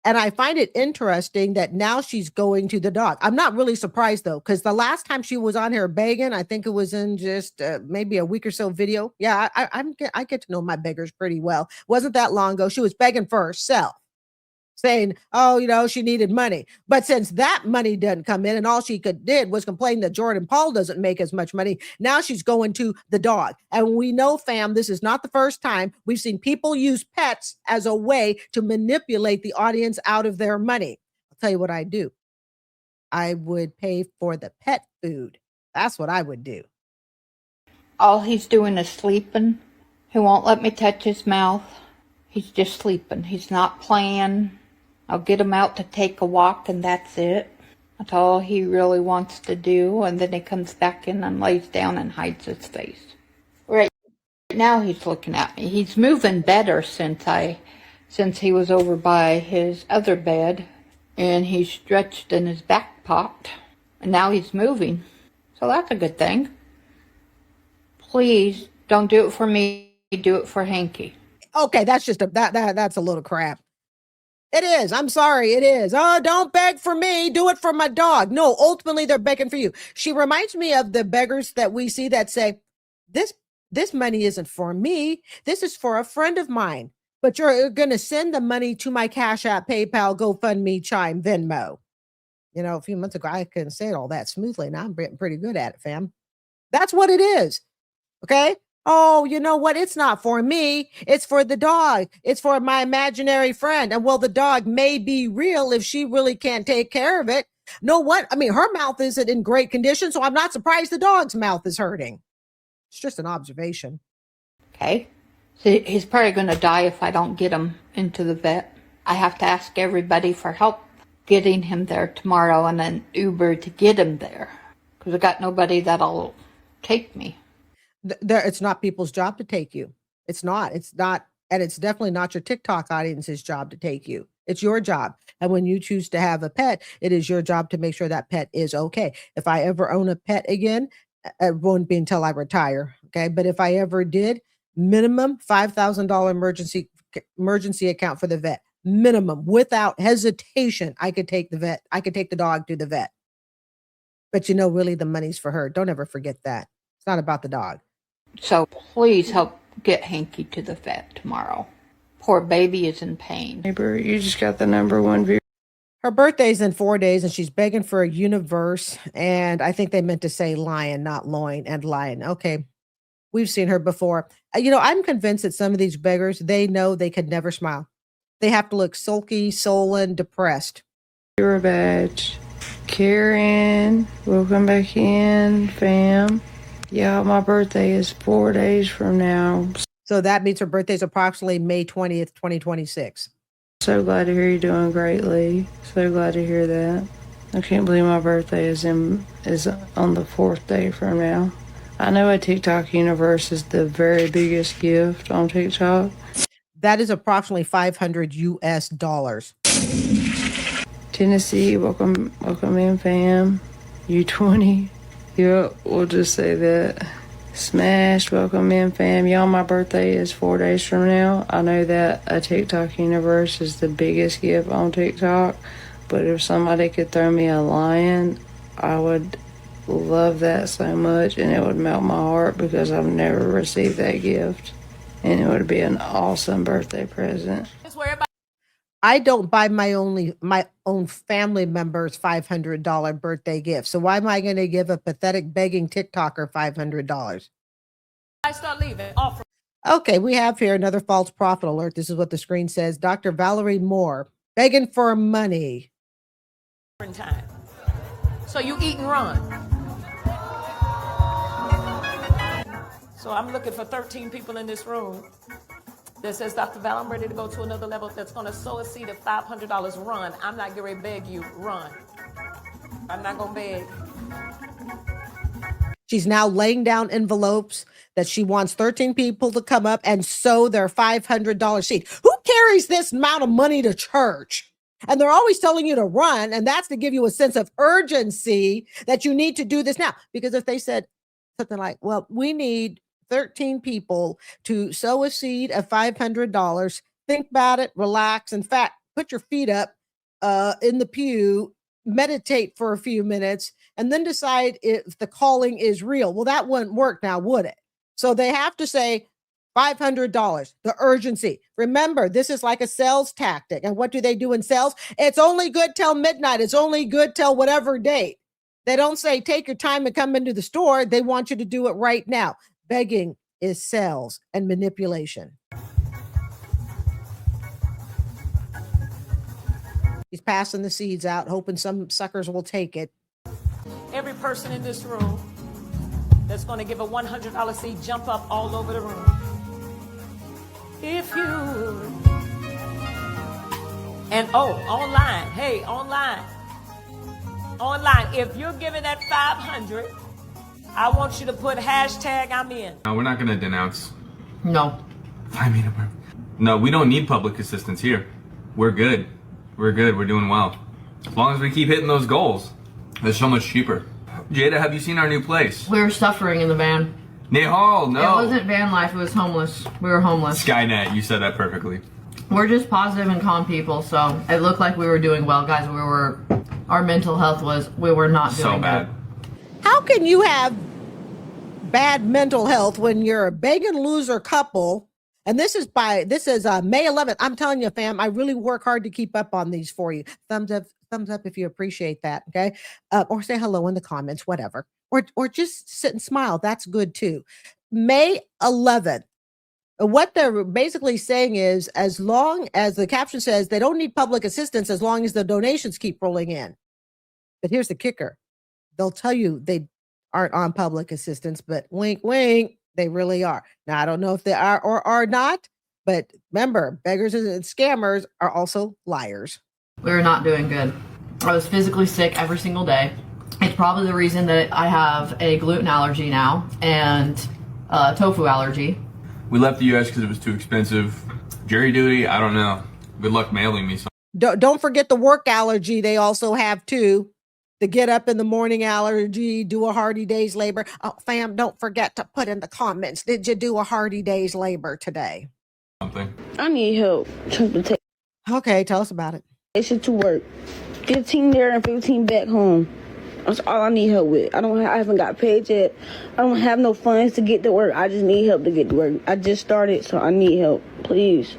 [SPEAKER 1] And I find it interesting that now she's going to the dog. I'm not really surprised though, because the last time she was on here begging, I think it was in just maybe a week or so video. Yeah, I get to know my beggars pretty well. Wasn't that long ago. She was begging for herself, saying, oh, you know, she needed money. But since that money didn't come in and all she did was complain that Jordan Paul doesn't make as much money, now she's going to the dog. And we know, fam, this is not the first time we've seen people use pets as a way to manipulate the audience out of their money. I'll tell you what I do. I would pay for the pet food. That's what I would do.
[SPEAKER 19] All he's doing is sleeping. He won't let me touch his mouth. He's just sleeping. He's not playing. I'll get him out to take a walk and that's it. That's all he really wants to do. And then he comes back in and lays down and hides his face. Right now he's looking at me. He's moving better since he was over by his other bed. And he's stretched in his back pot. And now he's moving. So that's a good thing. Please don't do it for me. Do it for Hanky.
[SPEAKER 1] Okay, that's just that's a little crap. It is. I'm sorry. It is. Oh, don't beg for me. Do it for my dog. No, ultimately they're begging for you. She reminds me of the beggars that we see that say, this money isn't for me. This is for a friend of mine. But you're going to send the money to my Cash App, PayPal, GoFundMe, Chime, Venmo. You know, a few months ago, I couldn't say it all that smoothly. Now I'm getting pretty good at it, fam. That's what it is. Okay. Oh, you know what? It's not for me. It's for the dog. It's for my imaginary friend. And well, the dog may be real if she really can't take care of it. Know what? I mean, her mouth isn't in great condition, so I'm not surprised the dog's mouth is hurting. It's just an observation.
[SPEAKER 19] Okay. So he's probably going to die if I don't get him into the vet. I have to ask everybody for help getting him there tomorrow and an Uber to get him there. Because I got nobody that'll take me.
[SPEAKER 1] It's not people's job to take you. It's not, and it's definitely not your TikTok audience's job to take you. It's your job. And when you choose to have a pet, it is your job to make sure that pet is okay. If I ever own a pet again, it won't be until I retire. Okay. But if I ever did, minimum $5,000 emergency account for the vet. Minimum, without hesitation, I could take the dog to the vet. But you know, really the money's for her. Don't ever forget that. It's not about the dog.
[SPEAKER 19] So please help get Hanky to the vet tomorrow. Poor baby is in pain.
[SPEAKER 9] Neighbor, you just got the #1 view.
[SPEAKER 1] Her birthday's in 4 days and she's begging for a universe. And I think they meant to say lion, not loin, and lion. Okay. We've seen her before. You know, I'm convinced that some of these beggars, they know they could never smile. They have to look sulky, sullen, depressed.
[SPEAKER 9] Your badge. Karen, welcome back in, fam. Yeah, my birthday is 4 days from now.
[SPEAKER 1] So that means her birthday's approximately May 20th, 2026.
[SPEAKER 9] So glad to hear you're doing greatly. So glad to hear that. I can't believe my birthday is on the 4th day from now. I know a TikTok universe is the very biggest gift on TikTok.
[SPEAKER 1] That is approximately $500 US.
[SPEAKER 9] Tennessee, welcome in, fam. U20. Yep, we'll just say that. Smash, welcome in, fam. Y'all, my birthday is 4 days from now. I know that a TikTok universe is the biggest gift on TikTok, but if somebody could throw me a lion, I would love that so much, and it would melt my heart because I've never received that gift, and it would be an awesome birthday present.
[SPEAKER 1] I don't buy my own family members $500 birthday gift. So why am I going to give a pathetic begging TikToker $500?
[SPEAKER 20] I start leaving.
[SPEAKER 1] Okay, we have here another false prophet alert. This is what the screen says. Dr. Valerie Moore begging for money.
[SPEAKER 20] Time. So you eat and run. So I'm looking for 13 people in this room that says, Dr. Val, I'm ready to go to another level that's going to sow a seed of $500. Run. I'm not going to beg you. Run. I'm not going to beg.
[SPEAKER 1] She's now laying down envelopes that she wants 13 people to come up and sow their $500 seed. Who carries this amount of money to church? And they're always telling you to run, and that's to give you a sense of urgency that you need to do this now. Because if they said something like, well, we need 13 people to sow a seed of $500, think about it, relax. In fact, put your feet up in the pew, meditate for a few minutes, and then decide if the calling is real. Well, that wouldn't work now, would it? So they have to say $500, the urgency. Remember, this is like a sales tactic. And what do they do in sales? It's only good till midnight. It's only good till whatever date. They don't say, take your time and come into the store. They want you to do it right now. Begging is sales and manipulation. He's passing the seeds out, hoping some suckers will take it.
[SPEAKER 20] Every person in this room that's going to give a $100 seed, jump up all over the room. If you, and online, hey, online, if you're giving that 500, I want you to put hashtag I'm in.
[SPEAKER 21] No, we're not going to denounce.
[SPEAKER 20] No.
[SPEAKER 21] No, we don't need public assistance here. We're good. We're good. We're doing well. As long as we keep hitting those goals. It's so much cheaper. Jada, have you seen our new place?
[SPEAKER 22] We were suffering in the van.
[SPEAKER 21] Nihal, no.
[SPEAKER 22] It wasn't van life, it was homeless. We were homeless.
[SPEAKER 21] Skynet, you said that perfectly.
[SPEAKER 22] We're just positive and calm people, so it looked like we were doing well, guys. Our mental health we were not doing
[SPEAKER 21] so bad.
[SPEAKER 22] good.
[SPEAKER 1] How can you have bad mental health when you're a beg and loser couple? And this is May 11th. I'm telling you, fam, I really work hard to keep up on these for you. Thumbs up if you appreciate that. Okay. Or say hello in the comments, whatever. Or just sit and smile. That's good too. May 11th. What they're basically saying is, as long as the caption says they don't need public assistance, as long as the donations keep rolling in. But here's the kicker. They'll tell you they aren't on public assistance, but wink, wink, they really are. Now, I don't know if they are or are not, but remember, beggars and scammers are also liars.
[SPEAKER 22] We were not doing good. I was physically sick every single day. It's probably the reason that I have a gluten allergy now and tofu allergy.
[SPEAKER 21] We left the U.S. because it was too expensive. Jury duty, I don't know. Good luck mailing me some.
[SPEAKER 1] Don't forget the work allergy they also have too. The get up in the morning allergy, do a hardy day's labor. Oh, fam, don't forget to put in the comments. Did you do a hardy day's labor today?
[SPEAKER 21] Something.
[SPEAKER 23] I need help. Transportation.
[SPEAKER 1] Okay, tell us about it.
[SPEAKER 23] To work. 15 there and 15 back home. That's all I need help with. I haven't got paid yet. I don't have no funds to get to work. I just need help to get to work. I just started, so I need help. Please.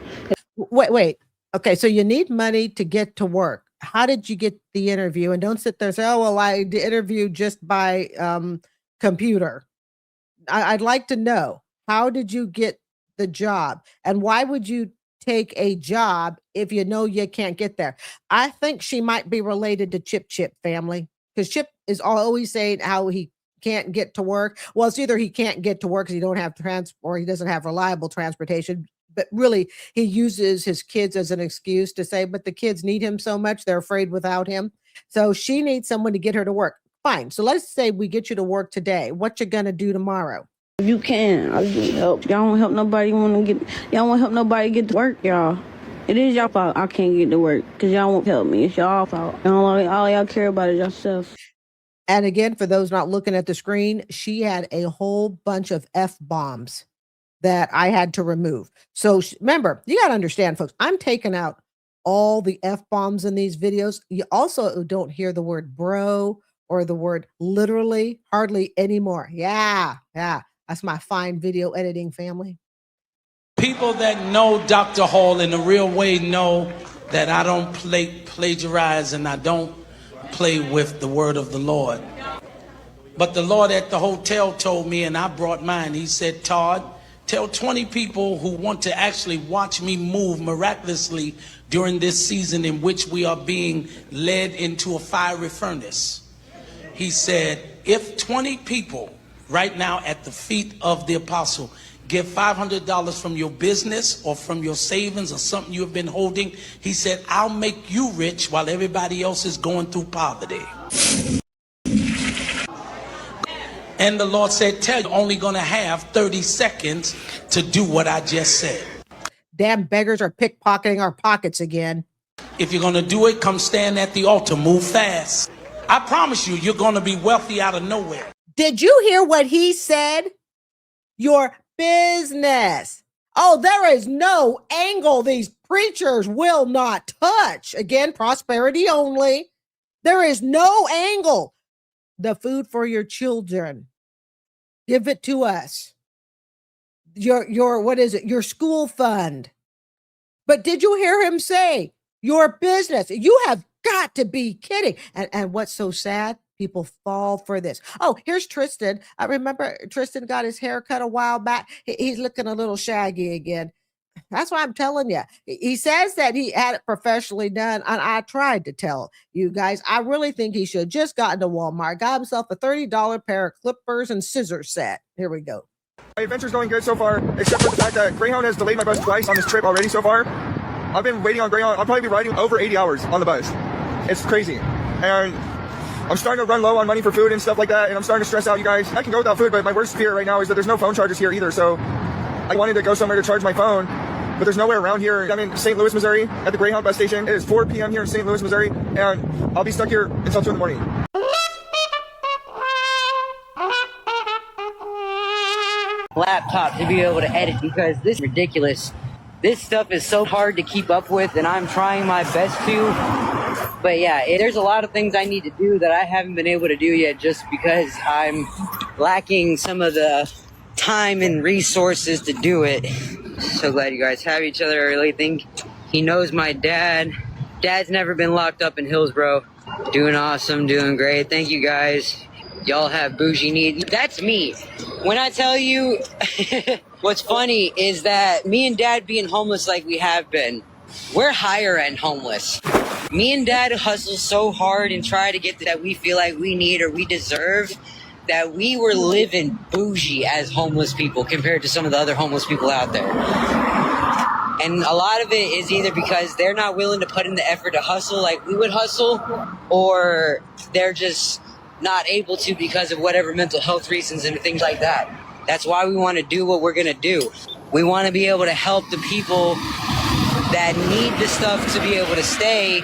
[SPEAKER 1] Wait. Okay, so you need money to get to work. How did you get the interview? And don't sit there and say, oh, well, I interviewed just by computer. I'd like to know, how did you get the job? And why would you take a job if you know you can't get there? I think she might be related to Chip family, because Chip is always saying how he can't get to work. Well, it's either he can't get to work because he don't have or he doesn't have reliable transportation. But really, he uses his kids as an excuse to say, but the kids need him so much, they're afraid without him. So she needs someone to get her to work. Fine. So let's say we get you to work today. What you gonna do tomorrow?
[SPEAKER 23] If you can, I need help. Y'all won't help nobody y'all won't help nobody get to work, y'all. It is y'all fault I can't get to work because y'all won't help me. It's y'all fault. All y'all care about is yourself.
[SPEAKER 1] And again, for those not looking at the screen, she had a whole bunch of F-bombs that I had to remove. So remember, you got to understand, folks, I'm taking out all the F-bombs in these videos. You also don't hear the word bro or the word literally hardly anymore. Yeah. That's my fine video editing family.
[SPEAKER 24] People that know Dr. Hall in a real way know that I don't plagiarize and I don't play with the word of the Lord. But the Lord at the hotel told me, and I brought mine, he said, Todd, tell 20 people who want to actually watch me move miraculously during this season in which we are being led into a fiery furnace. He said, if 20 people right now at the feet of the apostle give $500 from your business or from your savings or something you have been holding, he said, I'll make you rich while everybody else is going through poverty. And the Lord said, tell you, only going to have 30 seconds to do what I just said.
[SPEAKER 1] Damn beggars are pickpocketing our pockets again.
[SPEAKER 24] If you're going to do it, come stand at the altar. Move fast. I promise you, you're going to be wealthy out of nowhere.
[SPEAKER 1] Did you hear what he said? Your business. Oh, there is no angle these preachers will not touch. Again, prosperity only. There is no angle. The food for your children. Give it to us. Your what is it? Your school fund. But did you hear him say your business? You have got to be kidding. And what's so sad? People fall for this. Oh, here's Tristan. I remember Tristan got his hair cut a while back. He's looking a little shaggy again. That's why I'm telling you. He says that he had it professionally done, and I tried to tell you guys. I really think he should have just gotten to Walmart, got himself a $30 pair of clippers and scissors set. Here we go.
[SPEAKER 2] My adventure's going good so far, except for the fact that Greyhound has delayed my bus twice on this trip already so far. I've been waiting on Greyhound. I'll probably be riding over 80 hours on the bus. It's crazy. And I'm starting to run low on money for food and stuff like that, and I'm starting to stress out, you guys. I can go without food, but my worst fear right now is that there's no phone chargers here either, so I wanted to go somewhere to charge my phone, but there's nowhere around here. I'm in St. Louis, Missouri, at the Greyhound bus station. It is 4 p.m. here in St. Louis, Missouri, and I'll be stuck here until 2 in the morning.
[SPEAKER 3] Laptop to be able to edit, because this is ridiculous. This stuff is so hard to keep up with, and I'm trying my best to. But yeah, there's a lot of things I need to do that I haven't been able to do yet, just because I'm lacking some of the time and resources to do it. So glad you guys have each other. I really think he knows my dad. Dad's never been locked up in Hillsborough. Doing awesome, doing great. Thank you guys. Y'all have bougie needs. That's me. When I tell you, what's funny is that me and Dad being homeless like we have been, we're higher end homeless. Me and Dad hustle so hard and try to get that we feel like we need or we deserve, that we were living bougie as homeless people compared to some of the other homeless people out there. And a lot of it is either because they're not willing to put in the effort to hustle like we would hustle, or they're just not able to because of whatever mental health reasons and things like that. That's why we want to do what we're going to do. We want to be able to help the people that need the stuff to be able to stay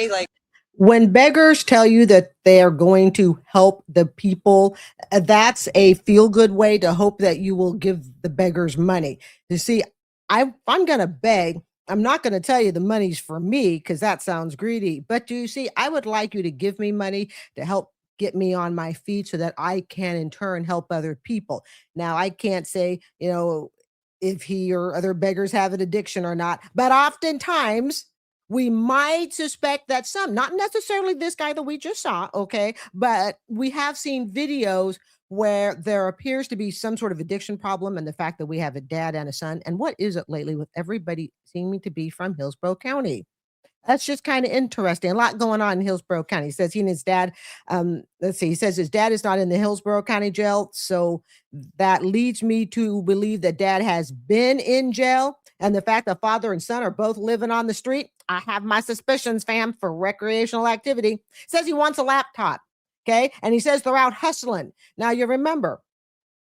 [SPEAKER 3] like.
[SPEAKER 1] When beggars tell you that they are going to help the people, that's a feel-good way to hope that you will give the beggars money. You see, I'm going to beg. I'm not going to tell you the money's for me, because that sounds greedy. But do you see, I would like you to give me money to help get me on my feet so that I can in turn help other people. Now, I can't say, if he or other beggars have an addiction or not, but oftentimes we might suspect that some, not necessarily this guy that we just saw, okay, but we have seen videos where there appears to be some sort of addiction problem, and the fact that we have a dad and a son. And what is it lately with everybody seeming to be from Hillsborough County? That's just kind of interesting. A lot going on in Hillsborough County. He says he and his dad, he says his dad is not in the Hillsborough County jail. So that leads me to believe that dad has been in jail. And the fact that father and son are both living on the street, I have my suspicions, fam, for recreational activity. Says he wants a laptop. Okay. And he says they're out hustling. Now, you remember,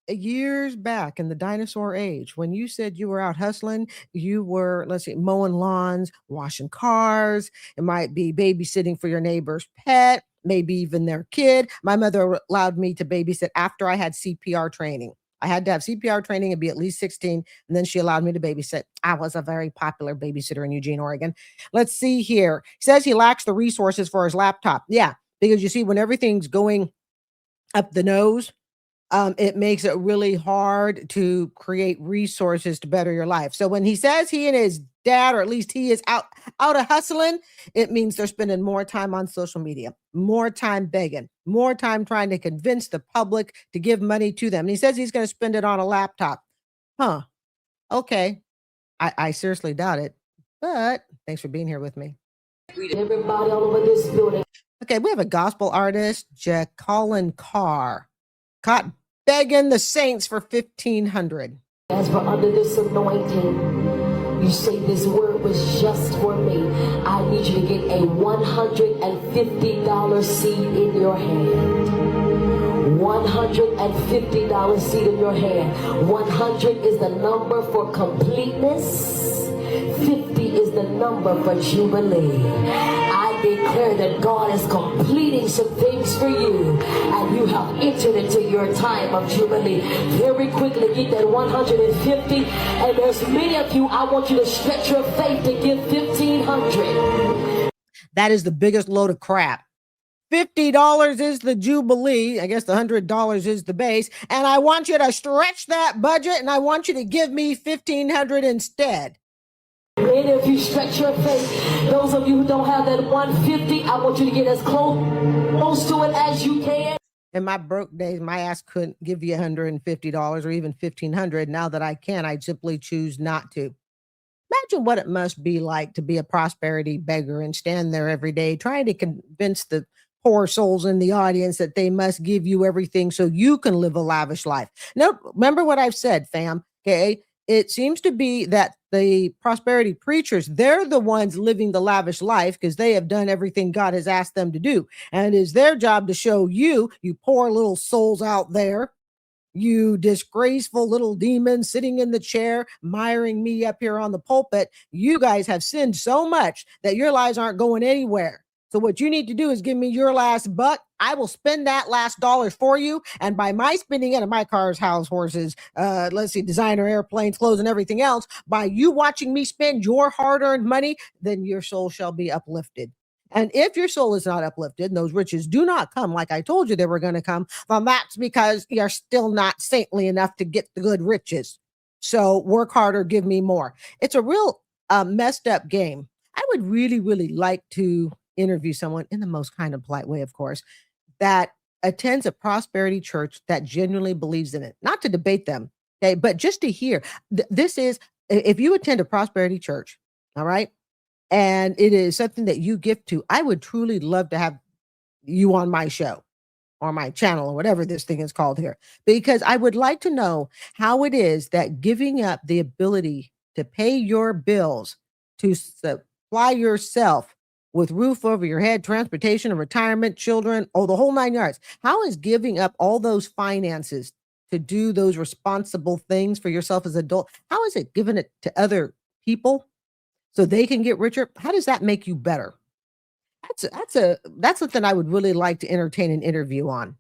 [SPEAKER 1] years back in the dinosaur age, when you said you were out hustling, you were, mowing lawns, washing cars. It might be babysitting for your neighbor's pet, maybe even their kid. My mother allowed me to babysit after I had CPR training. I had to have CPR training and be at least 16, and then she allowed me to babysit. I was a very popular babysitter in Eugene, Oregon. Let's see here. He says he lacks the resources for his laptop. Yeah, because you see, when everything's going up the nose, it makes it really hard to create resources to better your life. So when he says he and his dad, or at least he is out of hustling, it means they're spending more time on social media, more time begging, more time trying to convince the public to give money to them. And he says he's going to spend it on a laptop. Huh. Okay. I seriously doubt it, but thanks for being here with me.
[SPEAKER 6] Everybody all over this building.
[SPEAKER 1] Okay, we have a gospel artist, Jacqueline Carr, caught begging the saints for $1,500.
[SPEAKER 6] As for under this anointing, you say this word was just for me. I need you to get a $150 seed in your hand. $150 seed in your hand. 100 is the number for completeness. 50 is the number for jubilee. I declare that God is completing some things for you, and you have entered into your time of jubilee. Very quickly, get that 150, and there's many of you, I want you to stretch your faith to give 1,500.
[SPEAKER 1] That is the biggest load of crap. $50 is the jubilee. I guess the $100 is the base. And I want you to stretch that budget, and I want you to give me 1,500 instead.
[SPEAKER 6] And if you stretch your faith, those of you who don't have that 150, I want you to get as close to it as you can.
[SPEAKER 1] In my broke days, my ass couldn't give you $150 or even 1,500. Now that I can, I simply choose not to. Imagine what it must be like to be a prosperity beggar and stand there every day trying to convince the poor souls in the audience that they must give you everything so you can live a lavish life. Now, remember what I've said, fam, okay? It seems to be that the prosperity preachers, they're the ones living the lavish life because they have done everything God has asked them to do. And it is their job to show you, you poor little souls out there, you disgraceful little demon sitting in the chair, miring me up here on the pulpit. You guys have sinned so much that your lives aren't going anywhere. So what you need to do is give me your last buck. I will spend that last dollar for you. And by my spending it, and my cars, house, horses, designer airplanes, clothes, and everything else, by you watching me spend your hard-earned money, then your soul shall be uplifted. And if your soul is not uplifted and those riches do not come like I told you they were going to come, then that's because you're still not saintly enough to get the good riches. So work harder, give me more. It's a real messed up game. I would really, really like to interview someone in the most kind of polite way, of course, that attends a prosperity church that genuinely believes in it, not to debate them, okay, but just to hear. This is, if you attend a prosperity church, all right, and it is something that you give to, I would truly love to have you on my show or my channel or whatever this thing is called here, because I would like to know how it is that giving up the ability to pay your bills, to supply yourself with roof over your head, transportation and retirement, children, the whole 9 yards. How is giving up all those finances to do those responsible things for yourself as an adult, how is it giving it to other people so they can get richer? How does that make you better? That's something I would really like to entertain an interview on.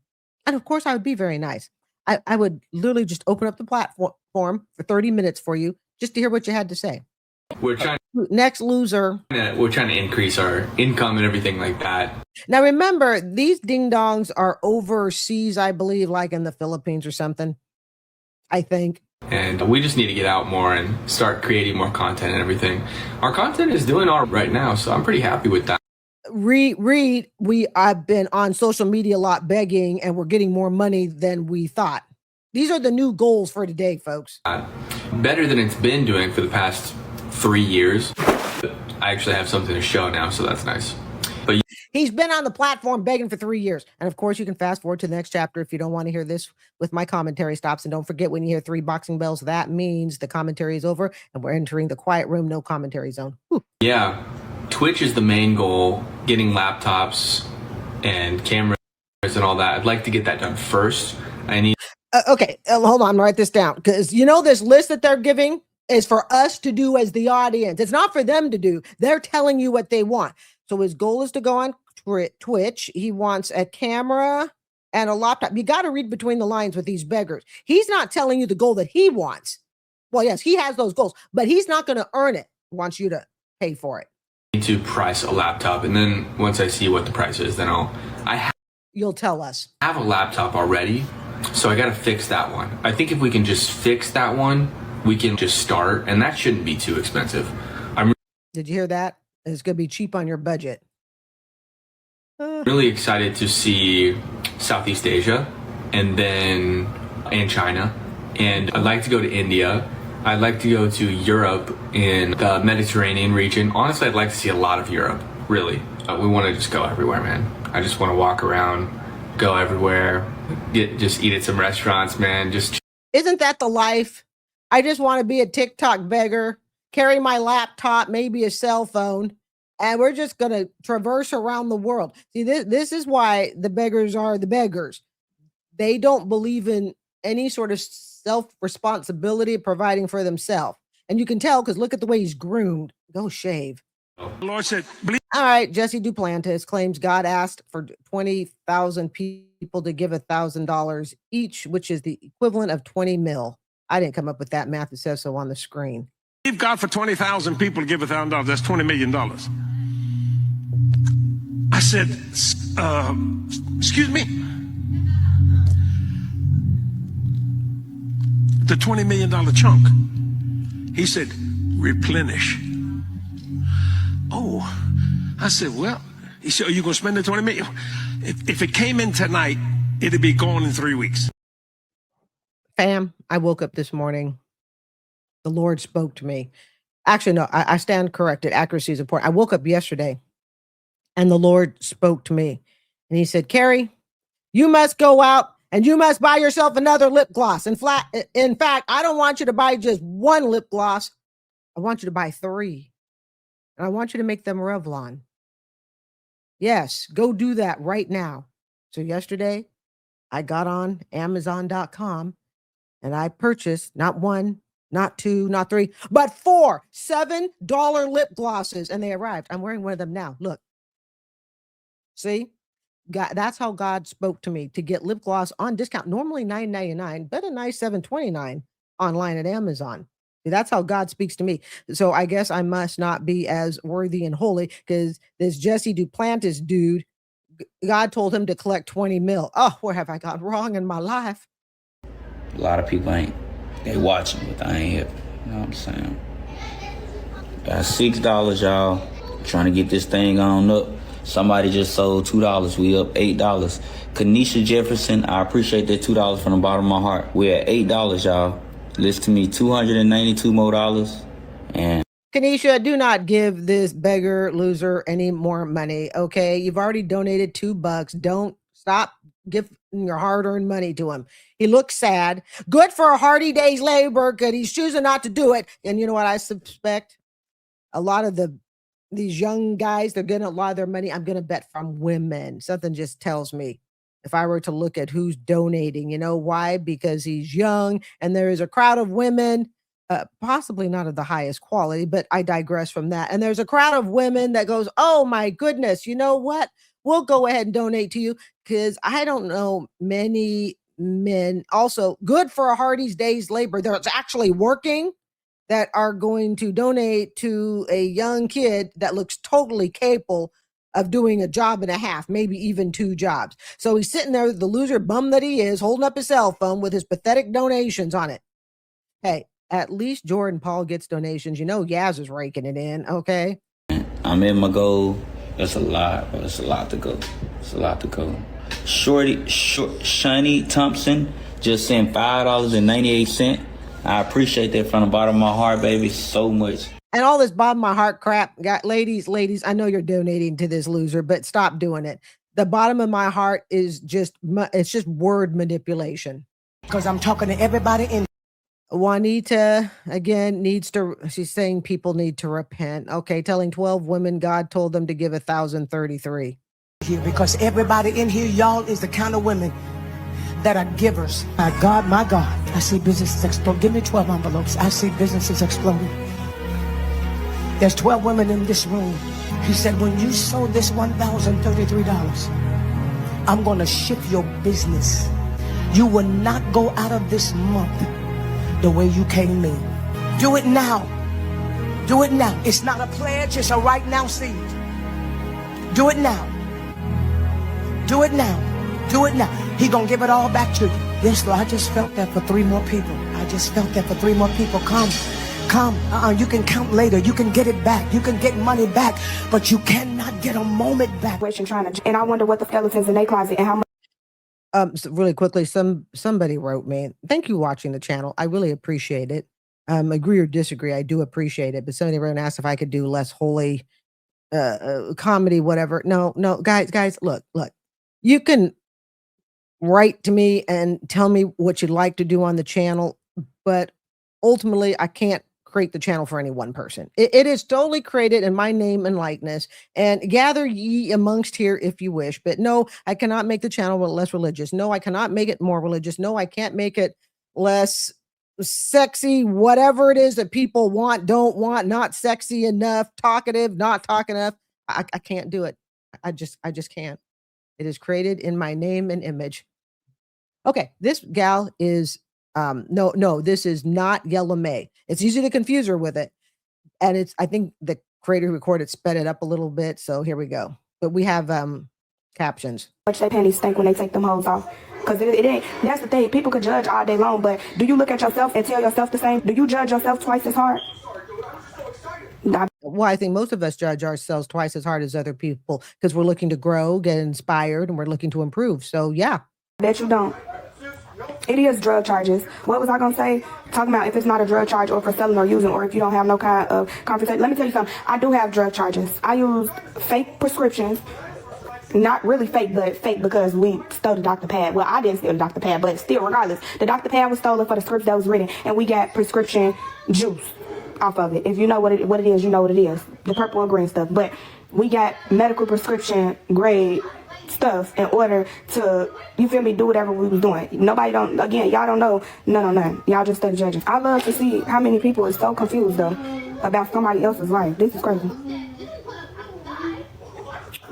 [SPEAKER 1] And of course, I would be very nice. I would literally just open up the platform for 30 minutes for you just to hear what you had to say.
[SPEAKER 21] We're trying
[SPEAKER 1] Next loser.
[SPEAKER 21] We're trying to increase our income and everything like that.
[SPEAKER 1] Now, remember, these ding dongs are overseas, I believe, like in the Philippines or something, I think.
[SPEAKER 21] And we just need to get out more and start creating more content and everything. Our content is doing all right now, so I'm pretty happy with that.
[SPEAKER 1] I've been on social media a lot begging, and we're getting more money than we thought. These are the new goals for today, folks.
[SPEAKER 21] Better than it's been doing for the past 3 years. I actually have something to show now, so that's nice. But
[SPEAKER 1] he's been on the platform begging for 3 years. And of course, you can fast forward to the next chapter if you don't want to hear this with my commentary stops. And don't forget, when you hear 3 boxing bells, that means the commentary is over and we're entering the quiet room, no commentary zone. Whew.
[SPEAKER 21] Yeah, Twitch is the main goal, getting laptops and cameras and all that. I'd like to get that done first. I need...
[SPEAKER 1] Okay, hold on, write this down. Because you know this list that they're giving is for us to do as the audience. It's not for them to do. They're telling you what they want. So his goal is to go on Twitch. He wants a camera and a laptop. You got to read between the lines with these beggars. He's not telling you the goal that he wants. Well, yes, he has those goals, but he's not going to earn it. He wants you to pay for it.
[SPEAKER 21] I need to price a laptop, and then once I see what the price is, then
[SPEAKER 1] you'll tell us.
[SPEAKER 21] I have a laptop already, so I got to fix that one. I think if we can just fix that one, we can just start, and that shouldn't be too expensive.
[SPEAKER 1] Did you hear that? It's going to be cheap on your budget.
[SPEAKER 21] Really excited to see Southeast Asia and China. And I'd like to go to India. I'd like to go to Europe in the Mediterranean region. Honestly, I'd like to see a lot of Europe, really. We want to just go everywhere, man. I just want to walk around, go everywhere, just eat at some restaurants, man.
[SPEAKER 1] Isn't that the life? I just want to be a TikTok beggar, carry my laptop, maybe a cell phone, and we're just going to traverse around the world. See, this is why the beggars are the beggars. they don't believe in any sort of self-responsibility of providing for themselves. And you can tell because look at the way he's groomed. Go shave.
[SPEAKER 13] The Lord said,
[SPEAKER 1] All right, Jesse Duplantis claims God asked for 20,000 people to give $1,000 each, which is the equivalent of 20 mil. I didn't come up with that math. It says so on the screen.
[SPEAKER 13] believe God for 20,000 people to give $1,000. That's $20 million. I said, excuse me? The $20 million chunk. He said, replenish. Oh, I said, well, he said, are you going to spend the 20 million? If it came in tonight, it'd be gone in 3 weeks.
[SPEAKER 1] Fam, I woke up this morning. The Lord spoke to me. Actually, no, I stand corrected. Accuracy is important. I woke up yesterday and the Lord spoke to me and he said, Carrie, you must go out and you must buy yourself another lip gloss. In fact, I don't want you to buy just one lip gloss. I want you to buy 3. And I want you to make them Revlon. Yes, go do that right now. So yesterday, I got on Amazon.com and I purchased not 1, not 2, not 3, but 4 $7 lip glosses. And they arrived. I'm wearing one of them now. Look. See? God, that's how God spoke to me to get lip gloss on discount. Normally $9.99, but a nice $7.29 online at Amazon. That's how God speaks to me. So I guess I must not be as worthy and holy because this Jesse Duplantis dude, God told him to collect 20 mil. Oh, where have I gone wrong in my life?
[SPEAKER 5] A lot of people they watching, but I ain't hip. You know what I'm saying? Got $6, y'all. Trying to get this thing on up. Somebody just sold $2. We up $8. Kanisha Jefferson, I appreciate that $2 from the bottom of my heart. We're at $8, y'all. List to me $292 more dollars. And
[SPEAKER 1] Kanisha, do not give this beggar loser any more money. Okay, you've already donated $2. Don't stop giving your hard-earned money to him. He looks sad. Good for a hearty day's labor. Good, he's choosing not to do it. And you know what I suspect? A lot of these young guys, they're getting a lot of their money. I'm gonna bet from women. Something just tells me. If I were to look at who's donating, you know why? Because he's young and there is a crowd of women, possibly not of the highest quality, but I digress from that. And there's a crowd of women that goes, oh my goodness, you know what? We'll go ahead and donate to you because I don't know many men also good for a hearty day's labor. That's actually working that are going to donate to a young kid that looks totally capable of doing a job and a half, maybe even 2 jobs. So he's sitting there, the loser bum that he is, holding up his cell phone with his pathetic donations on it. Hey, at least Jordan Paul gets donations. You know, Yaz is raking it in, okay?
[SPEAKER 5] I'm in my goal. That's a lot, but it's a lot to go. It's a lot to go. Shiny Thompson just sent $5.98. I appreciate that from the bottom of my heart, baby, so much.
[SPEAKER 1] And all this bottom of my heart crap, ladies, I know you're donating to this loser, but stop doing it. The bottom of my heart is it's just word manipulation.
[SPEAKER 10] Because I'm talking to everybody in.
[SPEAKER 1] Juanita, again, she's saying people need to repent. Okay, telling 12 women God told them to give 1,033.
[SPEAKER 10] Here, because everybody in here, y'all, is the kind of women that are givers. My God, I see businesses explode. Give me 12 envelopes. I see businesses exploding. There's 12 women in this room. He said, when you sold this $1,033, I'm going to shift your business. You will not go out of this month the way you came in. Do it now. Do it now. It's not a pledge, it's a right now seed. Do it now. Do it now. Do it now. He gonna give it all back to you. Yes, Lord, I just felt that for 3 more people. I just felt that for 3 more people. Come. You can count later. You can get it back. You can get money back, but you cannot get a moment back.
[SPEAKER 17] And I wonder what the skeletons in their closet and how much.
[SPEAKER 1] So really quickly, somebody wrote me. Thank you for watching the channel. I really appreciate it. Agree or disagree, I do appreciate it. But somebody wrote and asked if I could do less holy comedy, whatever. No, guys, look. You can write to me and tell me what you'd like to do on the channel, but ultimately I can't create the channel for any one person. It is totally created in my name and likeness, and gather ye amongst here if you wish. But no, I cannot make the channel less religious. No, I cannot make it more religious. No, I can't make it less sexy, whatever it is that people want, don't want, not sexy enough, talkative, not talking enough. I can't do it. I just can't. It is created in my name and image. Okay, this gal is no, this is not Yellow May. It's easy to confuse her with it. And I think the creator who recorded sped it up a little bit. So here we go. But we have captions.
[SPEAKER 8] Much they panties stink when they take them hoes off. Because it ain't, that's the thing. People could judge all day long, but do you look at yourself and tell yourself the same? Do you judge yourself twice as hard?
[SPEAKER 1] Well, I think most of us judge ourselves twice as hard as other people because we're looking to grow, get inspired, and we're looking to improve. So yeah.
[SPEAKER 8] Bet you don't. It is drug charges. What was I going to say? Talking about if it's not a drug charge or for selling or using, or if you don't have no kind of conversation. Let me tell you something. I do have drug charges. I use fake prescriptions. Not really fake, but fake because we stole the Dr. Pad. Well, I didn't steal the Dr. Pad, but still, regardless, the Dr. Pad was stolen for the script that was written, and we got prescription juice off of it. If you know what it is, you know what it is. The purple and green stuff. But we got medical prescription grade stuff in order to, you feel me, do whatever we was doing. Nobody don't, again, y'all don't know none on none. Y'all just study judges. I love to see how many people is so confused, though, about somebody else's life. This is crazy.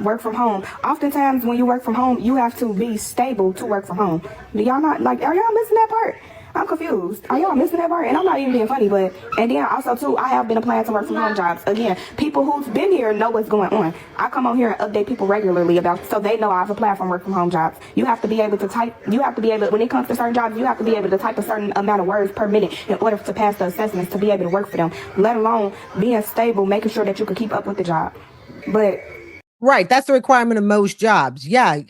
[SPEAKER 8] Work from home. Oftentimes when you work from home, you have to be stable to work from home. Do y'all not, like, are y'all missing that part? I'm confused. Are y'all missing that part? And I'm not even being funny, but, and then also too, I have been applying to work from home jobs. Again, people who's been here know what's going on. I come on here and update people regularly about, so they know I've applied for work from home jobs. You have to be able to type, you have to be able, when it comes to certain jobs, you have to be able to type a certain amount of words per minute in order to pass the assessments to be able to work for them, let alone being stable, making sure that you can keep up with the job. But
[SPEAKER 1] right, that's the requirement of most jobs. Yeah,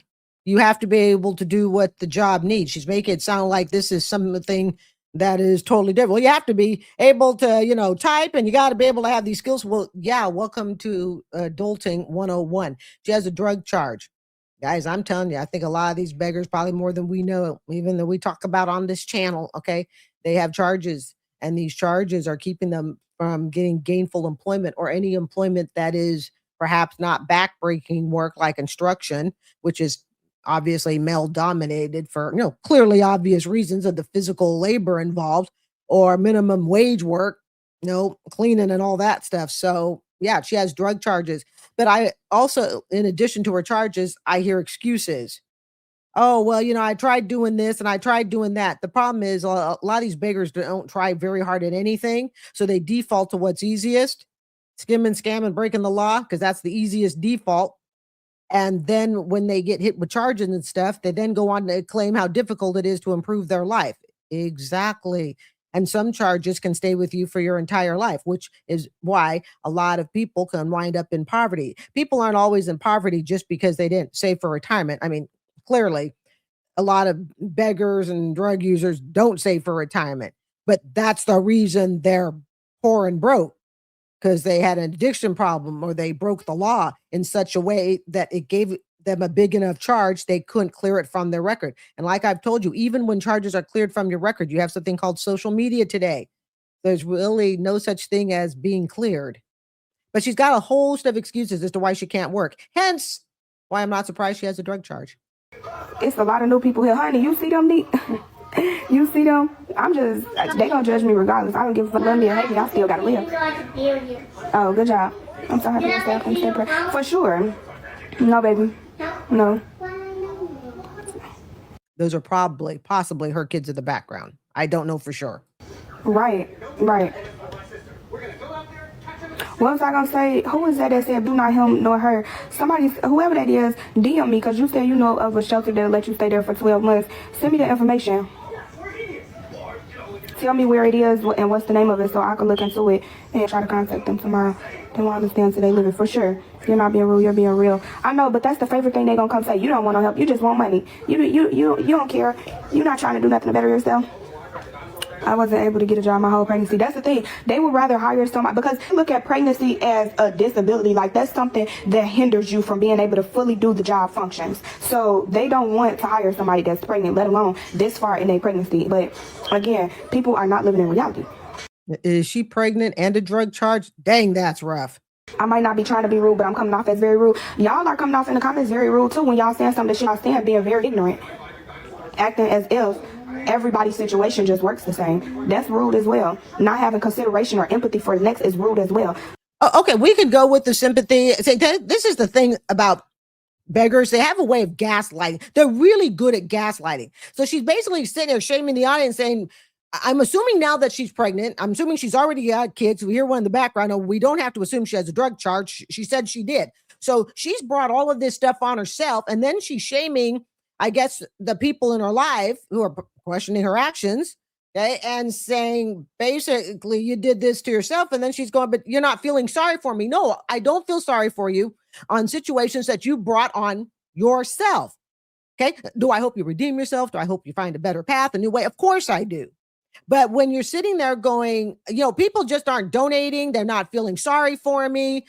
[SPEAKER 1] you have to be able to do what the job needs. She's making it sound like this is something that is totally different. Well, you have to be able to, type, and you got to be able to have these skills. Well, yeah, welcome to Adulting 101. She has a drug charge. Guys, I'm telling you, I think a lot of these beggars, probably more than we know, even though we talk about on this channel, okay, they have charges, and these charges are keeping them from getting gainful employment or any employment that is perhaps not backbreaking work like construction, which is obviously male dominated for, clearly obvious reasons of the physical labor involved, or minimum wage work, cleaning and all that stuff. So yeah, she has drug charges. But I also, in addition to her charges, I hear excuses. Oh, well, I tried doing this and I tried doing that. The problem is a lot of these beggars don't try very hard at anything. So they default to what's easiest. Skimming, scamming, breaking the law, because that's the easiest default. And then when they get hit with charges and stuff, they then go on to claim how difficult it is to improve their life. Exactly. And some charges can stay with you for your entire life, which is why a lot of people can wind up in poverty. People aren't always in poverty just because they didn't save for retirement. I mean, clearly, a lot of beggars and drug users don't save for retirement, but that's the reason they're poor and broke. Because they had an addiction problem, or they broke the law in such a way that it gave them a big enough charge they couldn't clear it from their record. And like I've told you, even when charges are cleared from your record, you have something called social media today. There's really no such thing as being cleared. But she's got a whole host of excuses as to why she can't work. Hence, why I'm not surprised she has a drug charge.
[SPEAKER 8] it's a lot of new people here. Honey, you see them, You see them? They gonna judge me regardless. I don't give a fuck. Love me or hate me, I still gotta live. Oh, good job. I'm so happy to stay. For sure. No, baby. No.
[SPEAKER 1] Those are possibly her kids in the background. I don't know for sure.
[SPEAKER 8] Right. What was I gonna say? Who is that said do not him nor her? Somebody, whoever that is, DM me, because you said you know of a shelter that'll let you stay there for 12 months. Send me the information. Tell me where it is and what's the name of it so I can look into it and try to contact them tomorrow. They won't understand today living for sure. You're not being rude, you're being real. I know, but that's the favorite thing they're gonna come say. You don't want no help, you just want money. You don't care. You're not trying to do nothing to better yourself. I wasn't able to get a job my whole pregnancy. That's the thing. They would rather hire somebody because they look at pregnancy as a disability. Like that's something that hinders you from being able to fully do the job functions. So they don't want to hire somebody that's pregnant, let alone this far in their pregnancy. But again, people are not living in reality.
[SPEAKER 1] Is she pregnant and a drug charge? Dang, that's rough.
[SPEAKER 8] I might not be trying to be rude, but I'm coming off as very rude. Y'all are coming off in the comments very rude too when y'all saying something that y'all saying, being very ignorant. Acting as if everybody's situation just works the same. That's rude as well. Not having consideration or empathy for the next is rude as well.
[SPEAKER 1] Okay, we could go with the sympathy. This is the thing about beggars. They have a way of gaslighting. They're really good at gaslighting. So she's basically sitting there shaming the audience saying, I'm assuming now that she's pregnant. I'm assuming she's already got kids. We hear one in the background. No, we don't have to assume she has a drug charge. She said she did. So she's brought all of this stuff on herself. And then she's shaming, I guess, the people in her life who are questioning her actions. Okay, and saying, basically, you did this to yourself. And then she's going, but you're not feeling sorry for me. No, I don't feel sorry for you on situations that you brought on yourself. Okay, do I hope you redeem yourself? Do I hope you find a better path, a new way? Of course I do. But when you're sitting there going, people just aren't donating. They're not feeling sorry for me.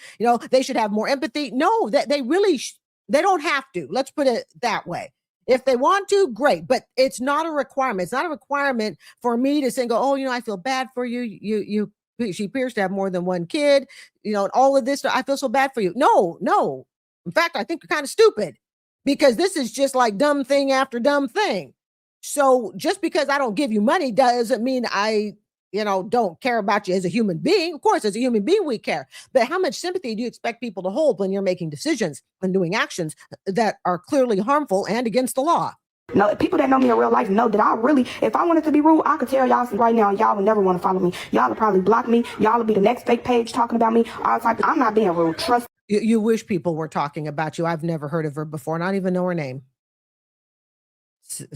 [SPEAKER 1] They should have more empathy. No, they really, they don't have to. Let's put it that way. If they want to, great, but it's not a requirement. It's not a requirement for me to say, I feel bad for you. She appears to have more than one kid, and all of this. I feel so bad for you. No. In fact, I think you're kind of stupid because this is just like dumb thing after dumb thing. So just because I don't give you money doesn't mean I, don't care about you as a human being. Of course, as a human being, we care. But how much sympathy do you expect people to hold when you're making decisions and doing actions that are clearly harmful and against the law?
[SPEAKER 8] No, people that know me in real life know that I really, if I wanted to be rude, I could tell y'all right now, y'all would never want to follow me. Y'all would probably block me. Y'all would be the next fake page talking about me. I'm not being rude. Trust.
[SPEAKER 1] You wish people were talking about you. I've never heard of her before, not even know her name.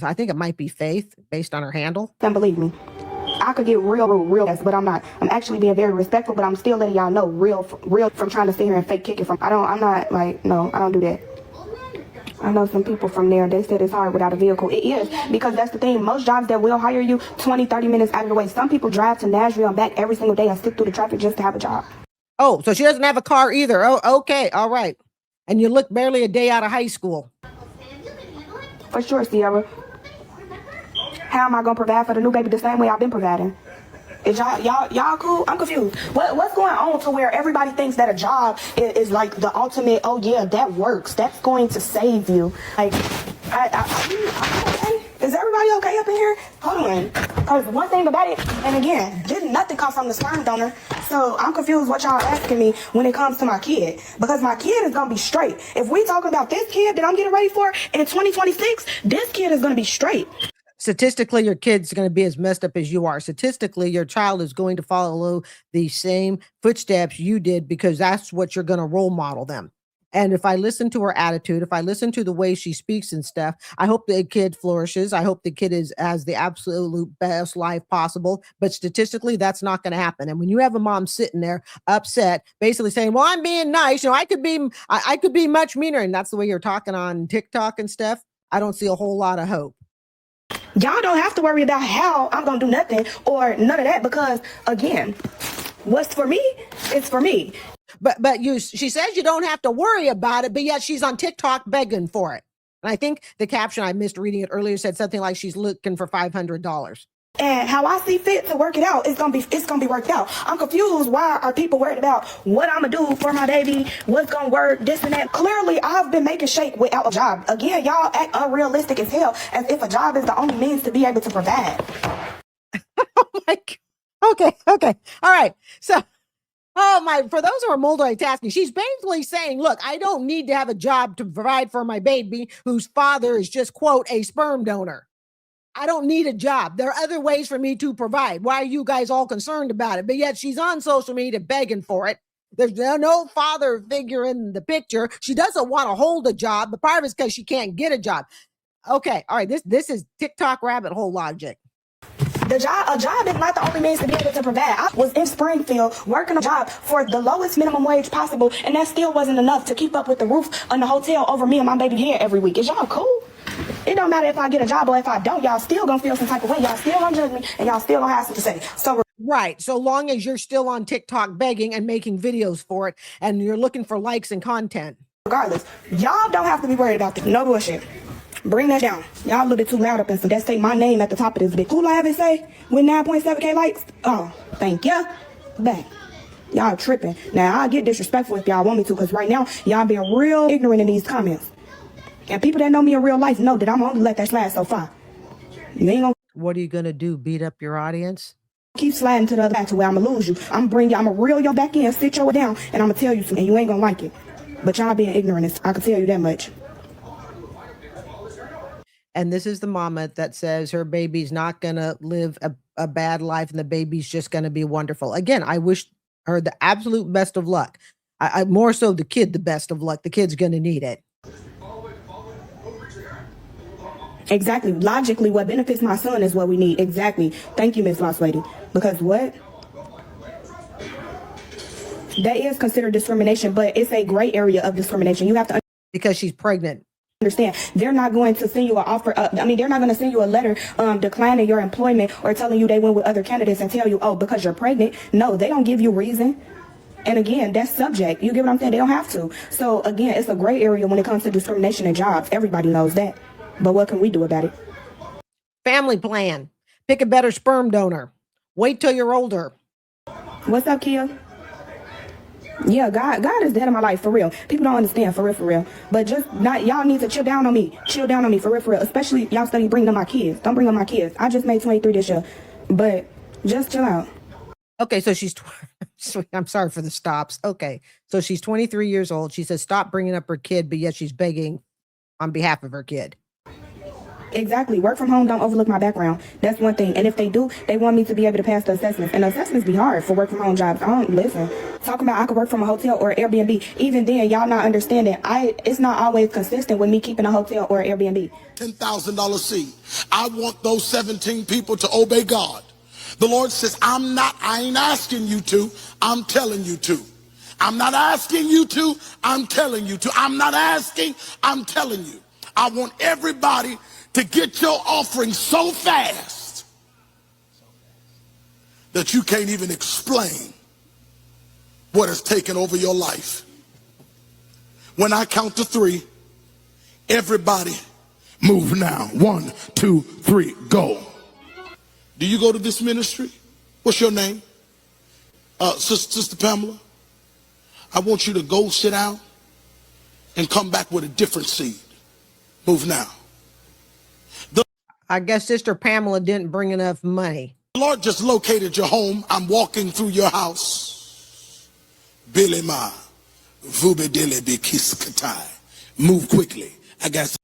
[SPEAKER 1] I think it might be Faith based on her handle.
[SPEAKER 8] And believe me, I could get real, but I'm not. I'm actually being very respectful, but I'm still letting y'all know real from trying to sit here and fake kick it from. I'm not like, no, I don't do that. I know some people from there, they said it's hard without a vehicle. It is, because that's the thing. Most jobs that will hire you 20, 30 minutes out of the way. Some people drive to Nashville and back every single day and sit through the traffic just to have a job.
[SPEAKER 1] Oh, so she doesn't have a car either. Oh, okay. All right. And you look barely a day out of high school.
[SPEAKER 8] For sure, Sierra. How am I gonna provide for the new baby the same way I've been providing? Is y'all cool? I'm confused. What's going on to where everybody thinks that a job is like the ultimate? Oh yeah, that works. That's going to save you. Like, is everybody okay up in here? Hold on. Because one thing about it, and again, didn't nothing come from the sperm donor. So I'm confused what y'all asking me when it comes to my kid. Because my kid is going to be straight. If we talking about this kid that I'm getting ready for in 2026, this kid is going to be straight.
[SPEAKER 1] Statistically, your kid's going to be as messed up as you are. Statistically, your child is going to follow the same footsteps you did because that's what you're going to role model them. And if I listen to her attitude, if I listen to the way she speaks and stuff, I hope the kid flourishes. I hope the kid has the absolute best life possible. But statistically, that's not going to happen. And when you have a mom sitting there upset, basically saying, well, I'm being nice, I could be much meaner. And that's the way you're talking on TikTok and stuff. I don't see a whole lot of hope.
[SPEAKER 8] Y'all don't have to worry about how I'm going to do nothing or none of that because, again, what's for me, it's for me.
[SPEAKER 1] But she says you don't have to worry about it, but yet she's on TikTok begging for it. And I think the caption, I missed reading it earlier, said something like she's looking for $500.
[SPEAKER 8] And how I see fit to work it out, it's gonna be worked out. I'm confused. Why are people worried about what I'm gonna do for my baby? What's gonna work? This and that. Clearly, I've been making shake without a job. Again, y'all act unrealistic as hell, as if a job is the only means to be able to provide.
[SPEAKER 1] Oh my God. Okay. All right. So, for those who are multitasking, she's basically saying, look, I don't need to have a job to provide for my baby whose father is just, quote, a sperm donor. I don't need a job. There are other ways for me to provide. Why are you guys all concerned about it? But yet she's on social media begging for it. There's no father figure in the picture. She doesn't want to hold a job. The part of it's because she can't get a job. Okay. All right. This is TikTok rabbit hole logic.
[SPEAKER 8] A job is not the only means to be able to provide. I was in Springfield working a job for the lowest minimum wage possible, and that still wasn't enough to keep up with the roof on the hotel over me and my baby here every week. Is y'all cool? It don't matter if I get a job or if I don't. Y'all still gonna feel some type of way. Y'all still gonna judge me, and y'all still gonna have something to say. So
[SPEAKER 1] right. So long as you're still on TikTok begging and making videos for it, and you're looking for likes and content.
[SPEAKER 8] Regardless, y'all don't have to be worried about this. No bullshit. Bring that down. Y'all a little bit too loud up and so that's say my name at the top of this bitch. Who I have it say with 9.7K likes? Oh, thank ya. Back. Y'all tripping. Now, I'll get disrespectful if y'all want me to, because right now, y'all being real ignorant in these comments. And people that know me in real life know that I'm only let that slide so far. You ain't gonna...
[SPEAKER 1] What are you going to do? Beat up your audience?
[SPEAKER 8] Keep sliding to the other back to where I'm gonna lose you. I'm gonna reel your back in, sit your down, and I'm gonna tell you something, and you ain't gonna like it. But y'all being ignorant, I can tell you that much.
[SPEAKER 1] And this is the mama that says her baby's not going to live a bad life and the baby's just going to be wonderful. Again, I wish her the absolute best of luck. I more so the kid the best of luck. The kid's going to need it.
[SPEAKER 8] Exactly. Logically, what benefits my son is what we need. Exactly. Thank you, Miss Lost Lady. Because what? That is considered discrimination, but it's a gray area of discrimination. You have to...
[SPEAKER 1] Because she's pregnant.
[SPEAKER 8] Understand, they're not going to send you an offer. They're not going to send you a letter declining your employment or telling you they went with other candidates and tell you, oh, because you're pregnant. No, they don't give you reason. And again, that's subject. You get what I'm saying? They don't have to. So again, it's a gray area when it comes to discrimination in jobs. Everybody knows that. But what can we do about it?
[SPEAKER 1] Family plan. Pick a better sperm donor. Wait till you're older.
[SPEAKER 8] What's up, Kia? Yeah, God is dead in my life, for real. People don't understand, for real. But just not, y'all need to chill down on me. Chill down on me, for real. Especially y'all study bringing up my kids. Don't bring up my kids. I just made 23 this year. But just chill out.
[SPEAKER 1] Okay, so she's, I'm sorry for the stops. Okay, so she's 23 years old. She says stop bringing up her kid, but yet she's begging on behalf of her kid.
[SPEAKER 8] Exactly. Work from home don't overlook my background. That's one thing. And if they do, they want me to be able to pass the assessments. And the assessments be hard for work from home jobs. I don't listen. Talking about I could work from a hotel or Airbnb. Even then, y'all not understanding. It's not always consistent with me keeping a hotel or Airbnb.
[SPEAKER 18] $10,000 seed. I want those 17 people to obey God. The Lord says, I ain't asking you to, I'm telling you to. I'm not asking you to, I'm telling you to. I'm not asking, I'm telling you. I want everybody to get your offering so fast that you can't even explain what has taken over your life. When I count to 3, everybody move now. 1, 2, 3, go. Do you go to this ministry? What's your name? Sister Pamela, I want you to go sit down and come back with a different seed. Move now.
[SPEAKER 1] I guess Sister Pamela didn't bring enough money.
[SPEAKER 18] The Lord just located your home. I'm walking through your house. Billy Ma, Vube Dele Bikiskatai. Move quickly. I got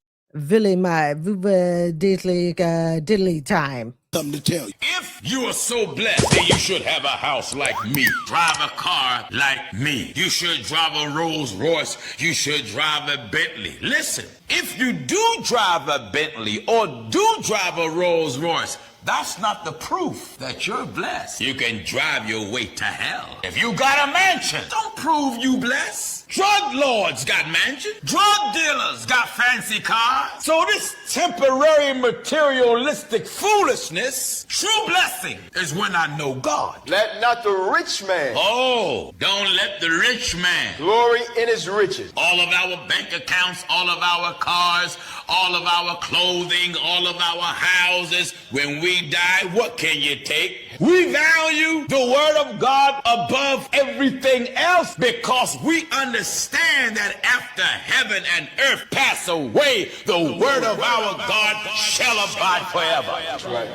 [SPEAKER 1] Billy Ma, Vube Diddly time.
[SPEAKER 18] Something to tell you.
[SPEAKER 7] If you are so blessed, then you should have a house like me. Drive a car like me. You should drive a Rolls Royce. You should drive a Bentley. Listen, if you do drive a Bentley or do drive a Rolls Royce, that's not the proof that you're blessed. You can drive your way to hell. If you got a mansion, don't prove you blessed. Drug lords got mansions. Drug dealers got fancy cars. So this temporary materialistic foolishness, true blessing is when I know God.
[SPEAKER 11] Let not the rich man.
[SPEAKER 7] Oh, don't let the rich man
[SPEAKER 11] glory in his riches.
[SPEAKER 7] All of our bank accounts, all of our cars, all of our clothing, all of our houses. When we die, what can you take? We value the word of God above everything else because we understand that after heaven and earth pass away, the word of our God shall abide forever.
[SPEAKER 11] Right.